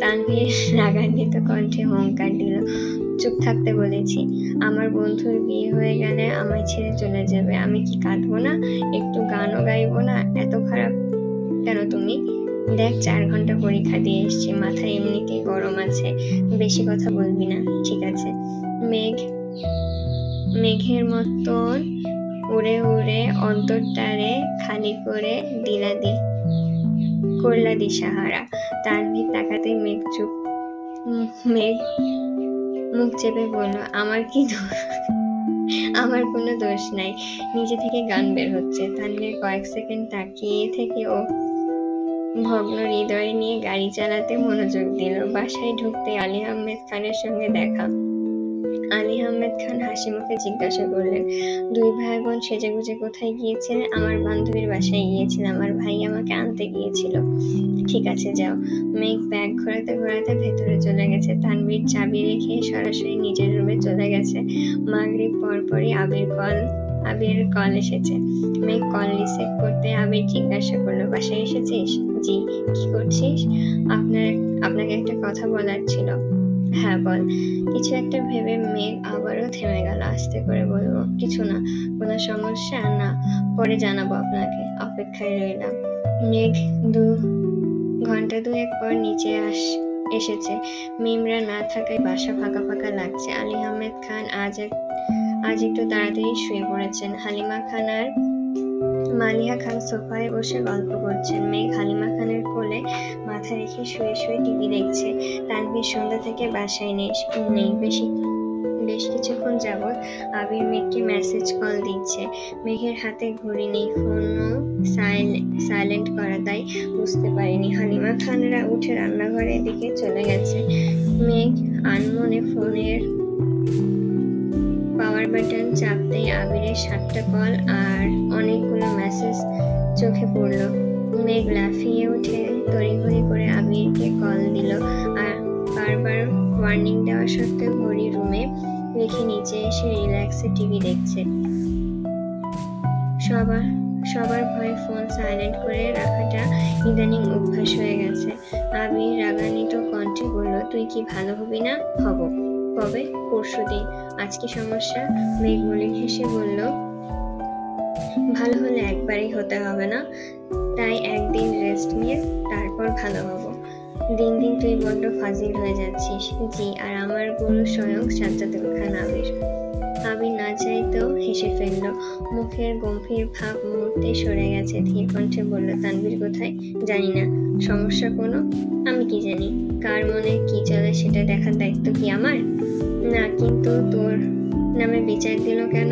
তানভীর রাগান্বিত কণ্ঠে হুঙ্কার দিল, চুপ থাকতে বলেছি। আমার বন্ধুর বিয়ে হয়ে গেলে আমায় ছেড়ে চলে যাবে। আমি কি কাঁদবো না? একটু গানও গাইবো না? এত খারাপ কেন তুমি? দেখ 4 ঘন্টা পরীক্ষা দিয়ে এসছি, মাথা এমনিতেই গরম আছে, বেশি কথা বলবি না, ঠিক আছে? মেঘের মতন উড়ে উড়ে অন্তরটারে খালি করে করলা দিশাহারা। তানভীর তাকাতে মেঘ মুখ চেপে বলল, আমার কি দোষ? আমার কোনো দোষ নাই, নিজে থেকে গান বের হচ্ছে। তানভীর কয়েক সেকেন্ড তাকিয়ে থেকে ও ভগ্ন হৃদয় নিয়ে গাড়ি চালাতে মনোযোগ দিল। বাসায় ঢুকতে আলী আহমেদ খানের সঙ্গে দেখা। আলী আহমেদ খান হাসি মুখে জিজ্ঞাসা করলেন, 2 ভাই বোন সেজেগুজে কোথায় গিয়েছিলে? আমার বান্ধবীর বাসায় গিয়েছিলাম, আর ভাই আমাকে আনতে গিয়েছিল। ঠিক আছে, যাও। মেঘ ব্যাগ ঘোরাতে ঘোরাতে ভেতরে চলে গেছে। তানভীর চাবি রেখে সরাসরি নিজের রুমে চলে গেছে। মাগরিব পরপরই আবিরের কল এসেছে। মেঘ কল রিসিভ করতে আবির জিজ্ঞাসা করলো, বাসায় এসেছিস? জি। কি করছিস? আপনাকে একটা কথা বলার ছিল। হ্যাঁ বল। কিছু একটা ভেবে মেঘ আবারও থেমে গেল। আস্তে করে বলল, কিছু না। কোনো সমস্যা? না, পরে জানাবো আপনাকে। অপেক্ষায় রইলাম। মেঘ 2 ঘন্টা 2 পর নিচে এসেছে। মিমরা না থাকায় বাসা ফাঁকা ফাঁকা লাগছে। আলী আহমেদ খান আজ একটু তাড়াতাড়ি শুয়ে পড়েছেন। হালিমা খান আর মালিহা খান সোফায় বসে গল্প করছেন। মেঘ হালিমা খানের কোলে মাথা রেখে শুয়ে শুয়ে টিভি দেখছে। তানভীর সন্ধ্যা থেকে বাসায় নেই। বেশ কিছুক্ষণ যাবৎ আবির মেঘকে মেসেজ কল দিচ্ছে। মেঘের হাতে ঘড়ি নেই, ফোনও সাইলেন্ট করা, তাই বুঝতে পারিনি। হালিমা খানরা উঠে রান্নাঘরের দিকে চলে গেছে। মেঘ আনমনে ফোনের পাওয়ার বাটন চাপতেই আবিরের 7টা কল আর অনেকগুলো মেসেজ চোখে পড়ল। মেঘ লাফিয়ে উঠে তড়িঘড়ি করে আবিরকে কল দিল, আর বারবার ওয়ার্নিং দেওয়া সত্ত্বেও ঘড়ি রুমে রেখে নিচে এসে রিল্যাক্সে টিভি দেখছে। সবার ভয়ে ফোন সাইলেন্ট করে রাখাটা ইদানিং অভ্যাস হয়ে গেছে। আবির রাগান্বিত কণ্ঠে বলল, তুই কি ভালো হবি না? হব। কবে? পরশুদিন। আজ কি সমস্যা? মেঘ মলিন হেসে বলল, ভালো হলে একবারই হতে হবে না, তাই একদিন রেস্ট নিয়ে তারপর ভালো হব। দিন দিন তুই বড্ড ফাজিল হয়ে যাচ্ছিস। জি, আর আমার গুরু স্বয়ং সাজ্জাদুল খান। আবির না চাইতেও হেসে ফেলল। মুখের গম্ভীর ভাব মুহূর্তে সরে গেছে। ধীর কণ্ঠে বলল, তানভীর কোথায়? জানি না। সমস্যা কোনো? আমি কি জানি? কার মনে কি চলে সেটা দেখার দায়িত্ব কি আমার? না, কিন্তু তোর নামে বিচার দিল কেন?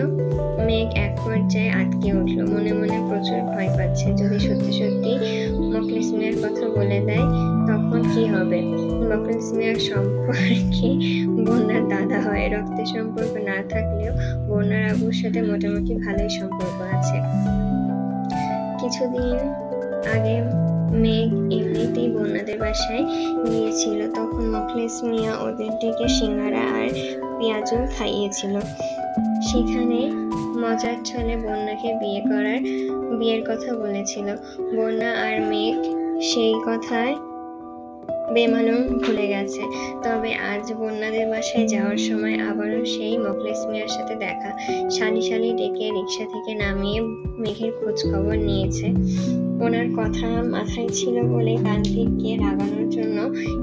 মেঘ এক পর্যায়ে আটকে উঠল। মনে মনে প্রচুর ভয় পাচ্ছে। যদি সত্যি সত্যি মোখলেস মিয়ার কথা বলে দেয় তখন কি হবে? মোখলেস মিয়ার সম্পর্কে বন্যার দাদা হয়। রক্তের সম্পর্ক না থাকলেও বন্যার আবুর সাথে মোটামুটি ভালোই সম্পর্ক আছে। কিছুদিন আগে মেঘ এমনিতেই বন্যাদের বাসায় গিয়েছিল। তখন মোখলেস মিয়া ওদের ডেকে সিঙ্গারা আর পেঁয়াজও খাইয়েছিল। সেখানে মজার ছলে বন্যাকে বিয়ের কথা বলেছিল। বন্যা আর মেঘ সেই কথায় বেমালুম ভুলে গেছে। তবে আজ বন্যাদের বাসায় যাওয়ার সময় আবারও সেই মোখলেস মিয়ার সাথে দেখা। শালি ডেকে রিক্সা থেকে নামিয়ে মেঘের খোঁজ খবর নিয়েছে। ওনার কথা মাথায় ছিল বলেই তানভীরকে রাগানোর জন্য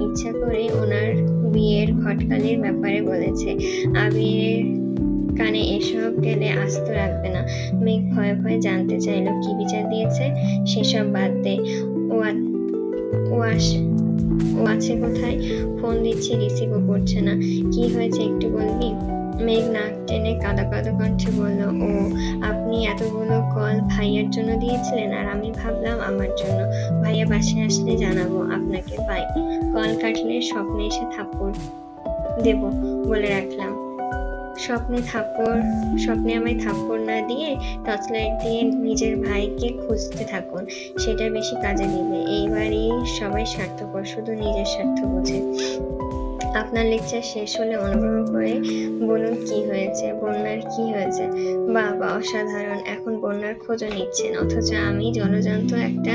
ইচ্ছা করে ওনার বিয়ের ঘটকালির ব্যাপারে বলেছে। আবিরের কানে এসব গেলে আস্ত রাখবে না। মেঘ ভয়ে ভয়ে জানতে চাইল, কি বিচার দিয়েছে? সেসব বাদ দে। ও আছে কোথায়? ফোন দিচ্ছি, রিসিভও করছে না। কি হয়েছে একটু বলবি? মেঘ নাক টেনে কাঁদো কণ্ঠে বলল, ও, আপনি এতগুলো কল ভাইয়ার জন্য দিয়েছিলেন, আর আমি ভাবলাম আমার জন্য। ভাইয়া বাসায় আসলে জানাবো আপনাকে। বাই। কল কাটলে স্বপ্নে এসে থাপ্পড় দেব বলে রাখলাম। স্বপ্নে আমায় থাপ্পড় না দিয়ে টর্চলাইট দিয়ে নিজের ভাইকে খুঁজতে থাকুন, সেটা বেশি কাজে দিবে। এইবারই সবাই স্বার্থপর, শুধু নিজের স্বার্থ বোঝে। আপনার লেকচার শেষ হলে অনুগ্রহ করে বলুন কি হয়েছে। বন্যার কি হয়েছে? বাবা, অসাধারণ। এখন বন্যার খোঁজও নিচ্ছেন, অথচ আমি জলজান্ত একটা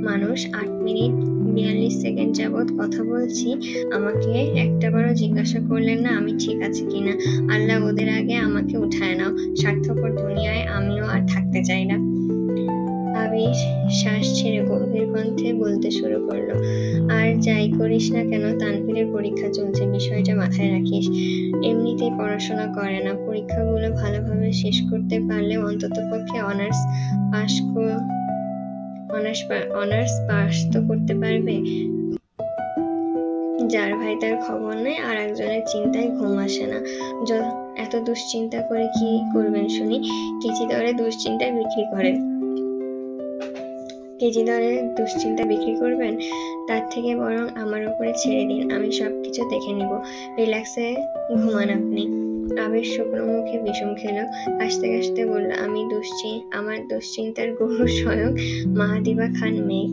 মানুষ 8 মিনিট 42 সেকেন্ড যাবৎ কথা বলছি, আমাকে একটাবারও জিজ্ঞাসা করলেন না আমি ঠিক আছে কিনা। আল্লাহ, ওদের আগে আমাকে উঠায় নাও। স্বার্থপর দুনিয়ায় আমিও আর থাকতে চাই না। আবির শ্বাস ছেড়ে গম্ভীর কণ্ঠে বলতে শুরু করলো, আর যাই করিস না কেন তানভীরের পরীক্ষা চলছে, বিষয়টা মাথায় রাখিস। এমনিতেই পড়াশোনা করে না, পরীক্ষাগুলো ভালোভাবে শেষ করতে পারলে অন্ততপক্ষে অনার্স পাস তো করতে পারবে। যার ভাই তার খবর নেই, আর একজনের চিন্তায় ঘুম আসে না। এত দুশ্চিন্তা করে কি করবেন শুনি? কেজি দরে দুশ্চিন্তা বিক্রি করবেন? তার থেকে বরং আমার উপরে ছেড়ে দিন, আমি সবকিছু দেখে নিব। রিল্যাক্সে ঘুমান আপনি। আবির শুকনো মুখে বিষম খেলো, কাশতে কাশতে বলল, আমার দুশ্চিন্তার গুরু স্বয়ং মাহাদিবা খান মেঘ।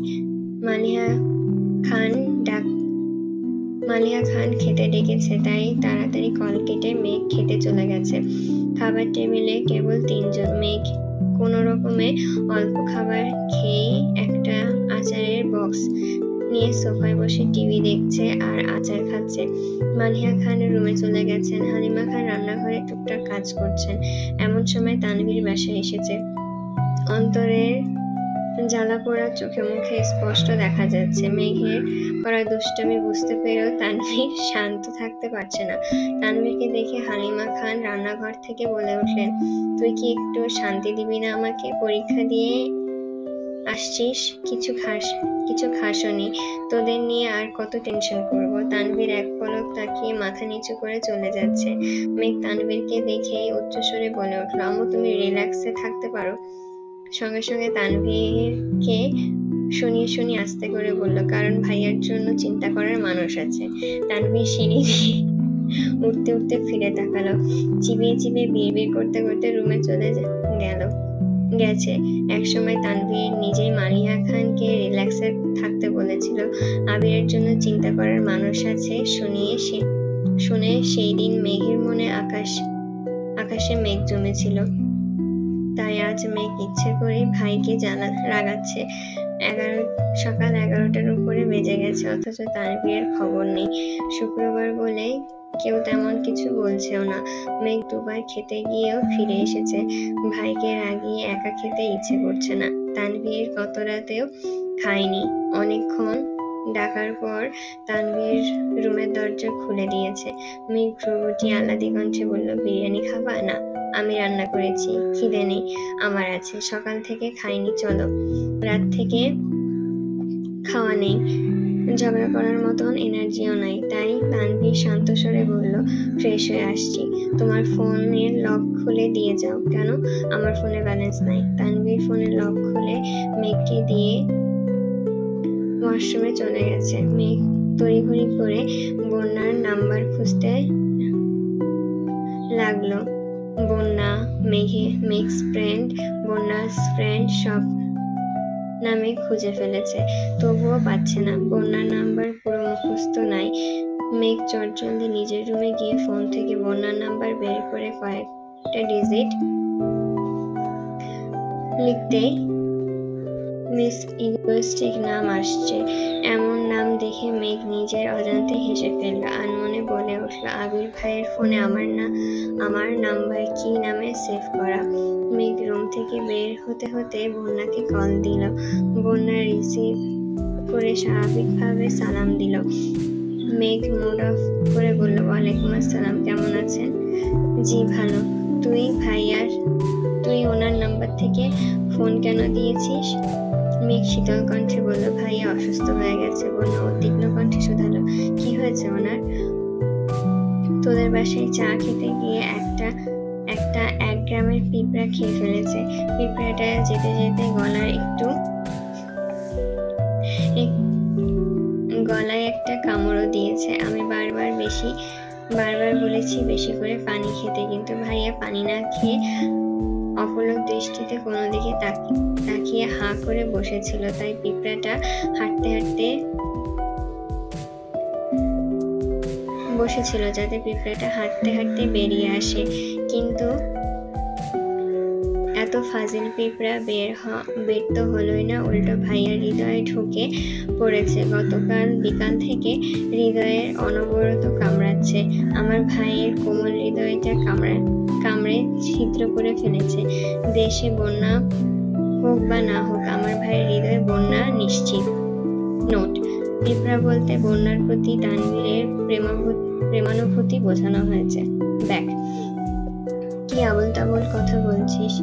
মালিহা খান খেতে ডেকেছে, তাই তাড়াতাড়ি কল কেটে মেঘ খেতে চলে গেছে। খাবার টেবিলে কেবল 3 জন। মেঘ কোনো রকমে অল্প খাবার খেয়ে একটা আচারের বক্স নিয়ে সোফায় বসে টিভি দেখছে আর আচার খাচ্ছে। মালিহা খান রুমে চলে গেছেন, হালিমা খান রান্নাঘরে টুকটাক কাজ করছেন। এমন সময় তানভীর বাসায় এসেছে। অন্তরের জ্বালা পোড়া চোখে মুখে স্পষ্ট দেখা যাচ্ছে। মেঘের করা দুষ্টামি বুঝতে পেরেও তানভীর শান্ত থাকতে পারছে না। তানভীরকে দেখে হালিমা খান রান্নাঘর থেকে বলে উঠলেন, তুই কি একটু শান্তি দিবি না আমাকে? পরীক্ষা দিয়ে আসছিস, কিছু খাসনি, তোদের নিয়ে আর কত টেনশন করব। তানভীর এক পলক তাকিয়ে মাথা নিচু করে চলে যাচ্ছে। মেঘ তানভীরকে দেখে উচ্চস্বরে বলে উঠল, আম্মু তুমি রিল্যাক্সে থাকতে পারো। সঙ্গে সঙ্গে তানভীরকে শুনিয়ে আস্তে করে বলল, কারণ ভাইয়ার জন্য চিন্তা করার মানুষ আছে। তানভীর সিঁড়ি দিয়ে উঠতে উঠতে ফিরে তাকালো। চিবিয়ে বিড়বিড় করতে করতে রুমে চলে গেছে। একসময় তানভীর নিজেই মালিহা খানকে রিল্যাক্সে থাকতে বলেছিল। আবিরের জন্য চিন্তা করার মানুষ আছে শুনে সেই দিন মেঘের মনে আকাশে মেঘ জমেছিল। তাই আজ মেঘ ইচ্ছে করে ভাইকে রাগাচ্ছে। সকাল 11টার উপরে বেজে গেছে, অথচ তানভীরের খবর নেই। শুক্রবার বলে কেউ তেমন কিছু বলছেও না। মেঘ দুবার খেতে গিয়েও ফিরে এসেছে। ভাইকে রাগিয়ে একা খেতে ইচ্ছে করছে না। তানভীর গত রাতেও খায়নি। অনেকক্ষণ ডাকার পর তানভীর রুমের দরজা খুলে দিয়েছে। মেঘ ভ্রুগুটি আহ্লাদি কণ্ঠে বলল, বিরিয়ানি খাবা? না, আমি রান্না করেছি, খিদে নেই। আমার আছে, সকাল থেকে খাইনি, চলো। রাত থেকে খাওয়া নেই, ঝগড়া করার মতন এনার্জিও নাই। তাই তানভীর শান্ত স্বরে বলল, ফ্রেশ হয়ে আসছি, তোমার ফোনের লক খুলে দিয়ে যাও। কেন? আমার ফোনে ব্যালেন্স নাই। তানভীর ফোনের লক খুলে মেঘকে দিয়ে ওয়াশরুমে চলে গেছে। মেঘ তড়িঘড়ি করে বন্যার নাম্বার খুঁজতে লাগলো। বন্যা, মেঘস ফ্রেন্ড, বন্যাস ফ্রেন্ড সব নামে খুঁজে ফেলেছে, তবুও পাচ্ছে না। বন্যার নাম্বার পুরো মুখস্থ নাই। মেঘ চটজলদি নিজের রুমে গিয়ে ফোন থেকে বন্যার নাম্বার বের করে কয়েকটা ডিজিট লিখতে মিস ইগোয়েস্টিক নাম আসছে। এমন নাম দেখে মেঘ নিজের অজান্তে হেসে ফেলল। আনমনে বলে উঠল, আবির ভাইয়ের ফোনে আমার নাম্বার কি নামে সেভ করা। মেঘ রুম থেকে বের হতে হতে বন্যাকে কল দিল। বন্যা রিসিভ করে স্বাভাবিকভাবে সালাম দিল। মেঘ মুড অফ করে বলল, ওয়ালাইকুম আসসালাম, কেমন আছেন? জি ভালো। তুই ওনার নাম্বার থেকে ফোন কেন দিয়েছিস? মেঘ শীতল কণ্ঠে বলল, ভাইয়া অসুস্থ হয়ে গেছে। বন্যা উদ্বিগ্ন কণ্ঠে শুধালো, কি হয়েছে ওনার? তোদের বাসায় চা খেতে গিয়ে একটা 1 গ্রামের পিঁপড়া খেয়ে ফেলেছে। পিঁপড়াটা যেতে যেতে গলায় একটা কামড়ও দিয়েছে। আমি বারবার বলেছি বেশি করে পানি খেতে, কিন্তু ভাইয়া পানি না খেয়ে অপলক দৃষ্টিতে কোনো দিকে তাকিয়ে হাঁ করে বসেছিল। তাই পিঁপড়াটা হাঁটতে হাঁটতে বসেছিল যাতে পিঁপড়াটা হাঁটতে হাঁটতে বেরিয়ে আসে, কিন্তু এত ফাজিল পিঁপড়া বের তো হলোই না, উল্টো ভাইয়ার হৃদয়ে ঢুকে পড়েছে। গতকাল বিকাল থেকে হৃদয়ের অনবরত কামড়াচ্ছে। আমার ভাইয়ের কোমল হৃদয়টা কামড়ে ছিদ্র করে ফেলেছে। দেশে বন্যা হোক বা না হোক আমার ভাইয়ের হৃদয়ে বন্যা নিশ্চিত। নোট: পিঁপড়া বলতে বন্যার প্রতি তানভীরের প্রেমানুভূতি বোঝানো হয়েছে। দেখ, কি আবোল তাবোল কথা বলছিস,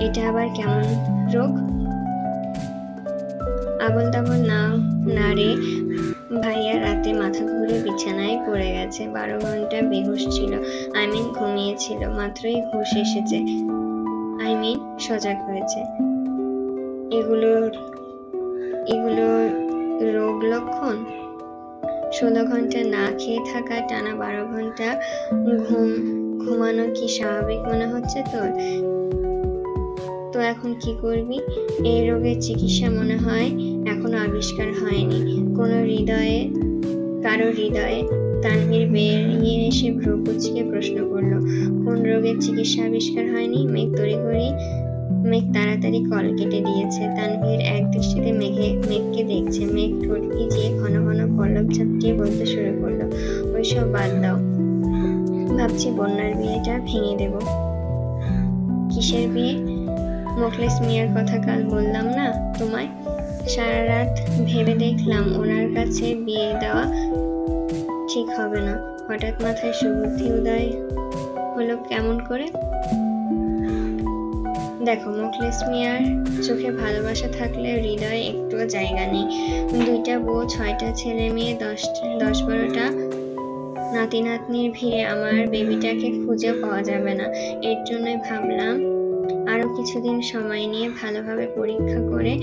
এটা আবার কেমন রোগ? আবোল তাবোল না রে ভাইয়া, রাতে মাথা ঘুরে বিছানায় পড়ে গেছে। 12 ঘন্টা বেহুশ ছিল। ঘুমিয়েছিল, মাত্রই হুঁশ এসেছে। সজাগ হয়েছে। এগুলো রোগ লক্ষণ? 16 ঘন্টা না খেয়ে থাকা, টানা 12 ঘন্টা ঘুমানো কি স্বাভাবিক মনে হচ্ছে তোর? তো এখন কি করবি? এই রোগের চিকিৎসা মনে হয় এখনো আবিষ্কার হয়নি কারো হৃদয়ে। তানভীর বেরিয়ে এসে ভ্রু কুঁচকে প্রশ্ন করলো, কোন রোগের চিকিৎসা আবিষ্কার হয়নি? মেঘ তাড়াতাড়ি কল কেটে দিয়েছে। তানভীর এক দৃষ্টিতে মেঘকে দেখছে। মেঘ ঠোঁট ভিজিয়ে ঘন ঘন পল্লব ঝাপটিয়ে বলতে শুরু করলো, ওইসব বাদ দাও, ভাবছি বন্যার বিয়েটা ভেঙে দেব। কিসের বিয়ে? মোখলেস মিয়ার কথা কাল বললাম না তোমায়? সারা রাত ভেবে দেখলাম ওনার কাছে বিয়ে দেওয়া ঠিক হবে না। হঠাৎ মাথায় সুবুদ্ধি উদয় হলো কেমন করে? দেখো, মোখলেস মিয়ার চোখে ভালোবাসা থাকলে হৃদয়ে একটুও জায়গা নেই। 2টা বউ, 6টা ছেলে মেয়ে, 10-12টা নাতি নাতনির ভিড়ে আমার বেবিটাকে খুঁজে পাওয়া যাবে না। এর জন্যই ভাবলাম আরো কিছুদিন সময় নিয়ে ভালোভাবে পরীক্ষা করে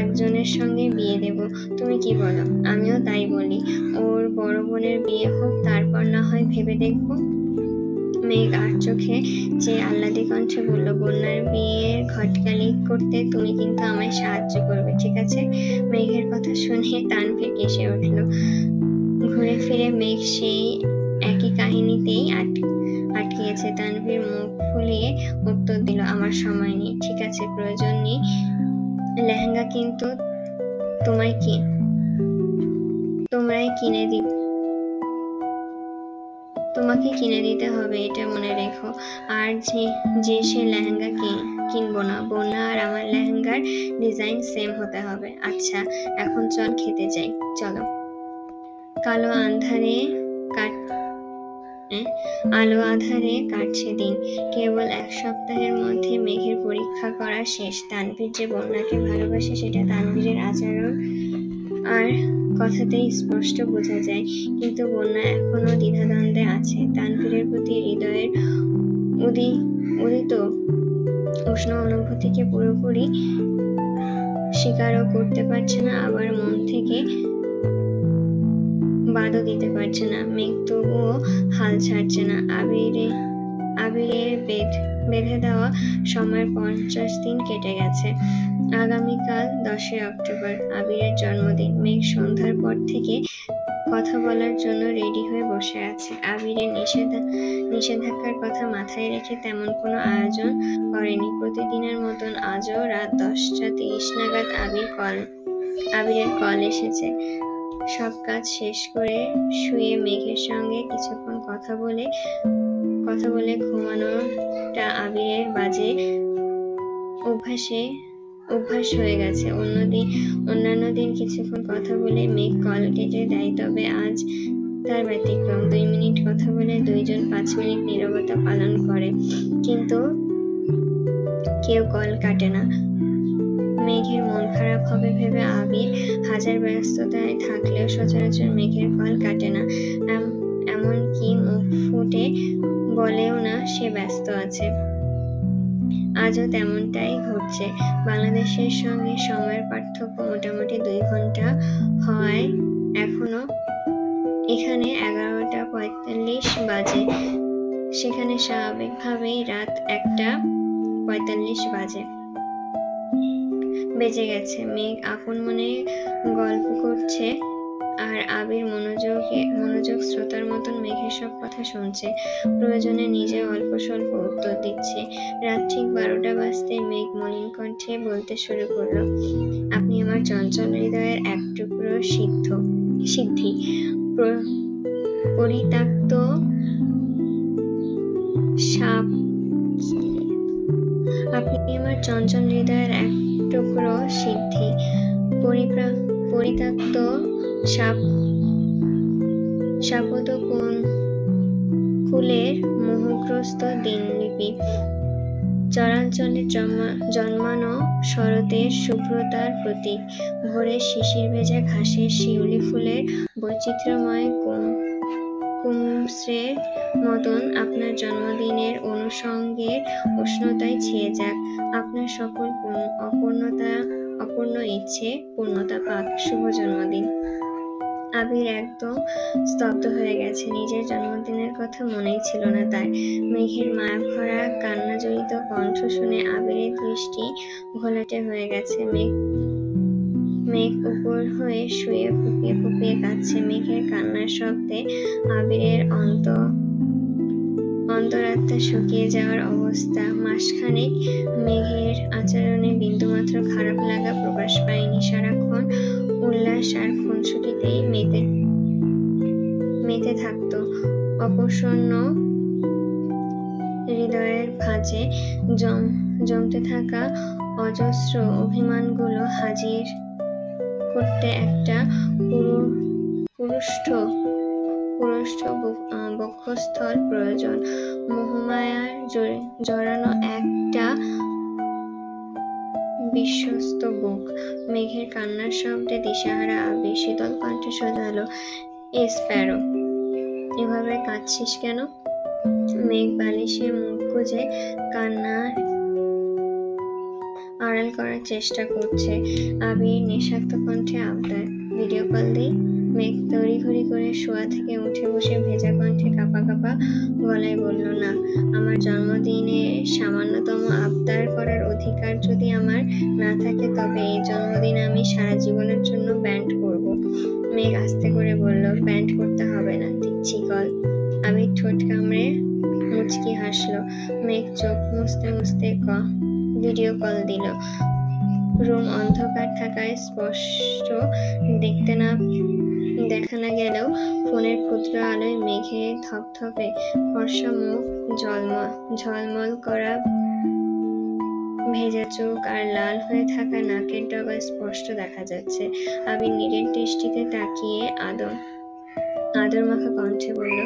একজনের সঙ্গে বিয়ে দেব। তুমি কি বলো? আমিও তাই বলি। ওর বড় বোনের বিয়ে হোক, তারপর না হয় ভেবে দেখবো। মেঘ আর চোখে চেয়ে আহ্লাদী কণ্ঠে বলল, বন্যার বিয়ের ঘটকালি করতে তুমি কিন্তু আমায় সাহায্য করবে, ঠিক আছে? মেঘের কথা শুনে তানভীর কেসে উঠল। ঘুরে ফিরে মেঘ সেই একই কাহিনীতেই আটকিয়েছে। তানভীর মুখ ফুলিয়ে উত্তর দিল, আমার সময় নেই। ঠিক আছে, প্রয়োজন নেই। লেহেঙ্গা কিন্তু তোমাকে কিনে দিতে হবে, এটা মনে রেখো। আর যে সে লেহেঙ্গা কিনবো না। বন্যা আর আমার লেহেঙ্গার ডিজাইন সেম হতে হবে। আচ্ছা, এখন চল খেতে যাই, চলো। আলো আধারে কাটছে দিন। কেবল 1 সপ্তাহের মধ্যে মেঘের পরীক্ষা করা শেষ। তানভীর যে বন্যাকে ভালোবাসে সেটা তানভীরের আচরণ আর কথাতেই স্পষ্ট বোঝা যায়। কিন্তু বন্যা এখনো দ্বিধাদ্বন্দ্বে আছে। তানভীরের প্রতি হৃদয়ের উদিত উষ্ণ অনুভূতিকে পুরোপুরি স্বীকারও করতে পারছে না, আবার মন থেকে বাদও দিতে পারছে না। মেঘ তবুও হাল ছাড়ছে না। আবিরের বেঁধে দেওয়া সময়ের 50 দিন কেটে গেছে। আগামীকাল 10 অক্টোবর, আবিরের জন্মদিন। মেঘ সন্ধ্যার পর থেকে কথা বলার জন্য রেডি হয়ে বসে আছে। আবিরের নিষেধাজ্ঞার কথা মাথায় রেখে তেমন কোনো আয়োজন করেনি। প্রতিদিনের মতন আজও রাত 10:30 নাগাদ আবিরের কল এসেছে। সব কাজ শেষ করে শুয়ে মেঘের সঙ্গে কিছুক্ষণ কথা বলে ঘুমানোটা আবিরের বাজে অভ্যাস হয়ে গেছে। অন্যান্য দিন কিছুক্ষণ কথা বলে মেঘ কল কেটে দেয়, তবে আজ তার ব্যতিক্রম। 2 মিনিট কথা বলে 2 জন 5 মিনিট নীরবতা পালন করে, কিন্তু কেউ কল কাটে না। মেঘের মন খারাপ হবে ভেবে আবির হাজার ব্যস্ততায় থাকলেও সচরাচর মেঘের কল কাটে না। এমনকি মুখ ফুটে বলেও না সে ব্যস্ত আছে। আজও তেমনটাই ঘটছে। বাংলাদেশের সঙ্গে সময়ের পার্থক্য মোটামুটি 2 ঘন্টা হওয়ায় এখনো এখানে 11:45 বাজে। সেখানে স্বাভাবিকভাবেই রাত 1:45 বেজে গেছে। মেঘ আপন মনে গল্প করছে আর আবির মনোযোগ শ্রোতার মতন মেঘের সব কথা শুনছে। প্রয়োজনে নিজে অল্প স্বল্প উত্তর দিচ্ছে। রাত ঠিক 12টা বাজতে মেঘ মলিন কণ্ঠে বলতে শুরু করলো, আপনি আমার চঞ্চল হৃদয়ের এক টুকরো সিদ্ধি। আপনি আমার চঞ্চল হৃদয়ের এক টুকরো সিদ্ধি, পরিত্যক্ত শাপত কুলের মোহগ্রস্ত দিনলিপি, চরাঞ্চলে জন্মানো শরতের শুভ্রতার প্রতীক, ভোরের শিশির ভেজা ঘাসের শিউলি ফুলের বৈচিত্র্যময় কুমসের মতন আপনার জন্মদিনের অনুষঙ্গের উষ্ণতায় ছেয়ে যাক। আপনার সকল অপূর্ণ ইচ্ছে পূর্ণতা পাক। শুভ জন্মদিন। আবির একদম স্তব্ধ হয়ে গেছে। নিজের জন্মদিনের কথা মনেই ছিল না তার। মেঘের মায়াভরা কান্নাজড়িত কণ্ঠ শুনে আবিরের দৃষ্টি ঘোলাটে হয়ে গেছে। মেঘ উপর হয়ে শুয়ে ফুপিয়ে ফুপিয়ে কাঁদছে। মেঘের কান্নার শব্দে আবিরের অন্তরাত্মা শুকিয়ে যাওয়ার অবস্থা। মাসখানেক মেঘের আচরণে বিন্দুমাত্র খারাপ লাগা প্রকাশ পায়নি। সারাক্ষণ উল্লাস আর খুনসুটিতেই মেতে থাকত। অপ্রসন্ন হৃদয়ের ভাঁজে জমতে থাকা অজস্র অভিমানগুলো হাজির করতে একটা পুরুষ্ঠ বক্ষস্থল প্রয়োজন। মোহমায়ার জড়ানো একটা বিশ্বস্ত বুক। মেঘের কান্নার শব্দে দিশাহারা আবির শীতল কণ্ঠে শোধালো, এ স্প্যারো, এভাবে কাঁদছিস কেন? মেঘ বালিশে মুখ গুজে কান্নার আড়াল করার চেষ্টা করছে। আবির নেশাক্ত কণ্ঠে আবদার, ভিডিও কল দিই? মেঘ তড়িঘড়ি করে শোয়া থেকে উঠে বসে ভেজা কণ্ঠে কাঁপা কাঁপা গলায় বলল, না, আমার জন্মদিনে সামান্যতম আবদার করার অধিকার যদি আমার না থাকে তবে এই জন্মদিন আমি সারা জীবনের জন্য ব্যান্ড করব। মেঘ আস্তে করে বলল, ব্যান্ড করতে হবে না, দিচ্ছি কল। আবির ঠোঁট কামড়ে মুচকি হাসলো। মেঘ চোখ মুছতে মুছতে ভিডিও কল দিল। রুম অন্ধকার থাকায় স্পষ্ট দেখা না গেলেও ফোনের ক্ষুদ্র আলোয় মেঘের ধপধপে ফর্সা মুখ, ঝলমল করা ভেজা চোখ আর লাল হয়ে থাকা নাকের ডগা স্পষ্ট দেখা যাচ্ছে। আবির নীরের দৃষ্টিতে তাকিয়ে আদর মাখা কণ্ঠে বলল,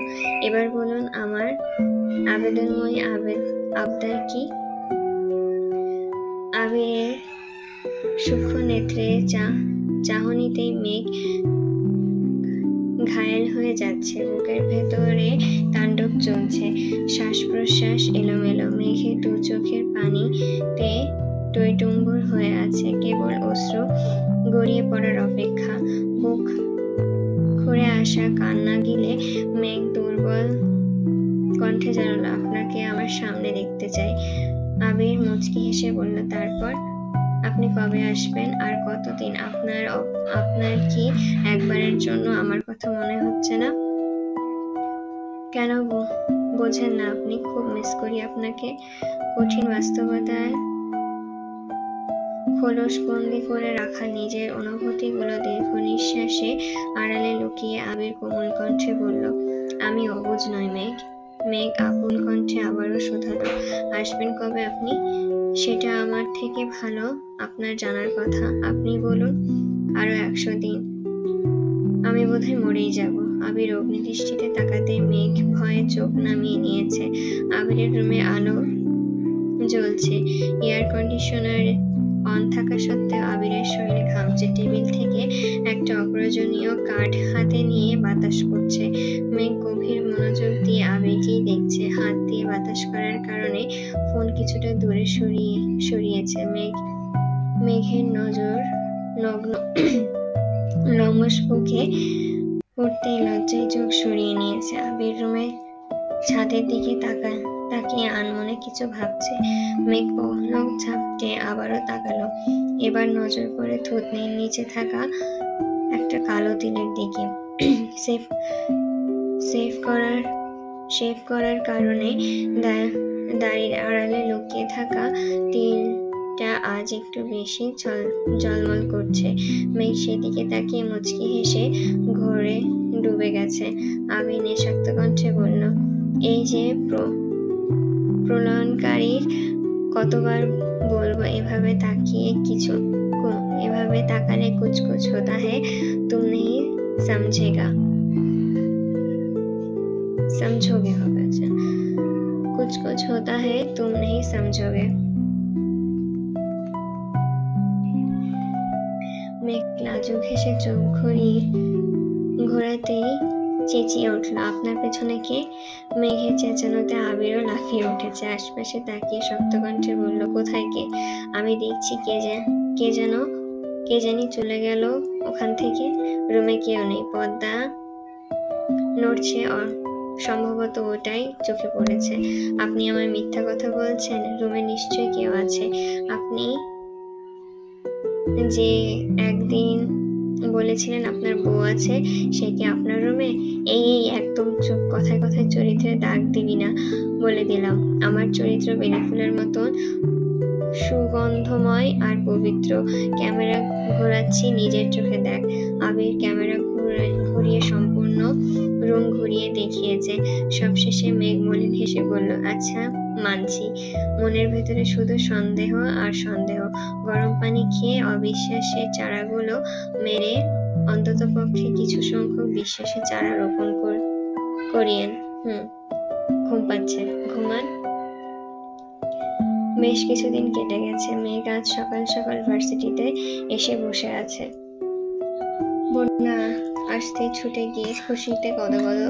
এবার বলুন আমার আবেদনময়ী আবদার কি? আবিরের সূক্ষ্ম নেত্রে চাহনিতেই মেঘ ঘায়েল হয়ে যাচ্ছে। বুকের ভেতরে তাণ্ডব চলছে, শ্বাস প্রশ্বাস এলোমেলো। মেঘের দু চোখের পানিতে টইটুম্বুর হয়ে আছে, কেবল অশ্রু গড়িয়ে পড়ার অপেক্ষা। বুক খুঁড়ে আসা কান্না গিলে মেঘ দুর্বল কণ্ঠে জানালো, আপনাকে আমার সামনে দেখতে চাই। আবির মুচকি হেসে বলল, তারপর? আপনি কবে আসবেন আর কতদিন? আপনার কি একবারের জন্য আমার কথা মনে হচ্ছে না? কেন বোঝেন না আপনি? খুব মিস করি আপনাকে। কঠিন বাস্তবতায় খোলসবন্দি করে রাখা নিজের অনুভূতিগুলো দীর্ঘ নিঃশ্বাসে আড়ালে লুকিয়ে আবির কোমল কণ্ঠে বলল, আমি অবুঝ নই মেঘ। মেঘ আপন কণ্ঠে আবারও শোধালো, আসবেন কবে আপনি? সেটা আমার থেকে ভালো আপনার জানার কথা। আপনি বলুন। আরো 100 দিন। আমি বোধহয় মরেই যাব। আবির অগ্নিদৃষ্টিতে তাকাতে মেঘ ভয়ে চোখ নামিয়ে নিয়েছে। আবিরের রুমে আলো জ্বলছে, এয়ার কন্ডিশনার অন থাকা সত্ত্বেও আবিরের শরীর ঘামছে। টেবিল থেকে একটা অপ্রয়োজনীয় কার্ড হাতে নিয়ে বাতাস করছে। মেঘ গভীর মনোযোগ দিয়ে আবিরকেই দেখছে। হাত দিয়ে বাতাস করার কারণে ফোন কিছুটা দূরে সরিয়েছে। মেঘের নজর লম্বস বুকে পড়তেই লজ্জায় চোখ সরিয়ে নিয়েছে। আবির রুমে ছাদের দিকে তাকিয়ে আনমনে কিছু ভাবছে। মেঘ পলক ঝাপটে আবারও তাকালো। এবার নজর পড়ে থুতনির নিচে থাকা একটা কালো তিলের দিকে। শেভ করার কারণে দাড়ির আড়ালে লুকিয়ে থাকা তিলটা আজ একটু বেশি ঝলমল করছে। মেঘ সেদিকে তাকিয়ে মুচকি হেসে ঘোরে ডুবে গেছে। আবির নেশাক্ত কণ্ঠে বলল, এই যে প্রলয়নকারীর কতবার বলবো এভাবে তাকালে कुछ कुछ होता है तुम नहीं समझोगे হবে। আচ্ছা, कुछ कुछ होता है तुम नहीं समझोगे। মেঘ লাজুক হেসে চোখ ঘোরাতেই চেঁচিয়ে উঠল, আপনার পেছনে কে? মেঘের চেঁচানোতে আবিরও লাফিয়ে উঠেছে। আশপাশে তাকিয়ে শক্ত কণ্ঠে বলল, কোথায় কে? আমি দেখছি কে জানি চলে গেল ওখান থেকে। রুমে কেউ নেই, পর্দা নড়ছে, সম্ভবত ওটাই চোখে পড়েছে। আপনি আমায় মিথ্যা কথা বলছেন? রুমে নিশ্চয়ই কেউ আছে। আপনি যে একদিন বলেছিলেন আপনার বউ আছে, সে কি আপনার রুমে? এই একদম চুপ, কথায় কথায় চরিত্রে দাগ দিবি না, বলে দিলাম। আমার চরিত্র বেলি ফুলের মতন সুগন্ধময় আর পবিত্র। ক্যামেরা ঘোরাচ্ছি, নিজের চোখে দেখ। আবির ক্যামেরা ঘুরিয়ে সম্পূর্ণ রুম ঘুরিয়ে দেখিয়েছে। সবশেষে মেঘ মলিন হেসে বলল, আচ্ছা মানছি। মনের ভেতরে শুধু সন্দেহ আর সন্দেহ। গরম পানি খেয়ে অবিশ্বাসের চারাগুলো মেরে অন্ততপক্ষে কিছু সংখ্যক বিশ্বাসের চারা রোপণ করিয়েন। ঘুম পাচ্ছে, ঘুমান। বেশ কিছুদিন কেটে গেছে। মেঘ আজ সকাল সকাল ভার্সিটিতে এসে বসে আছে। বন্যা আসতে ছুটে গিয়ে খুশিতে গদগদ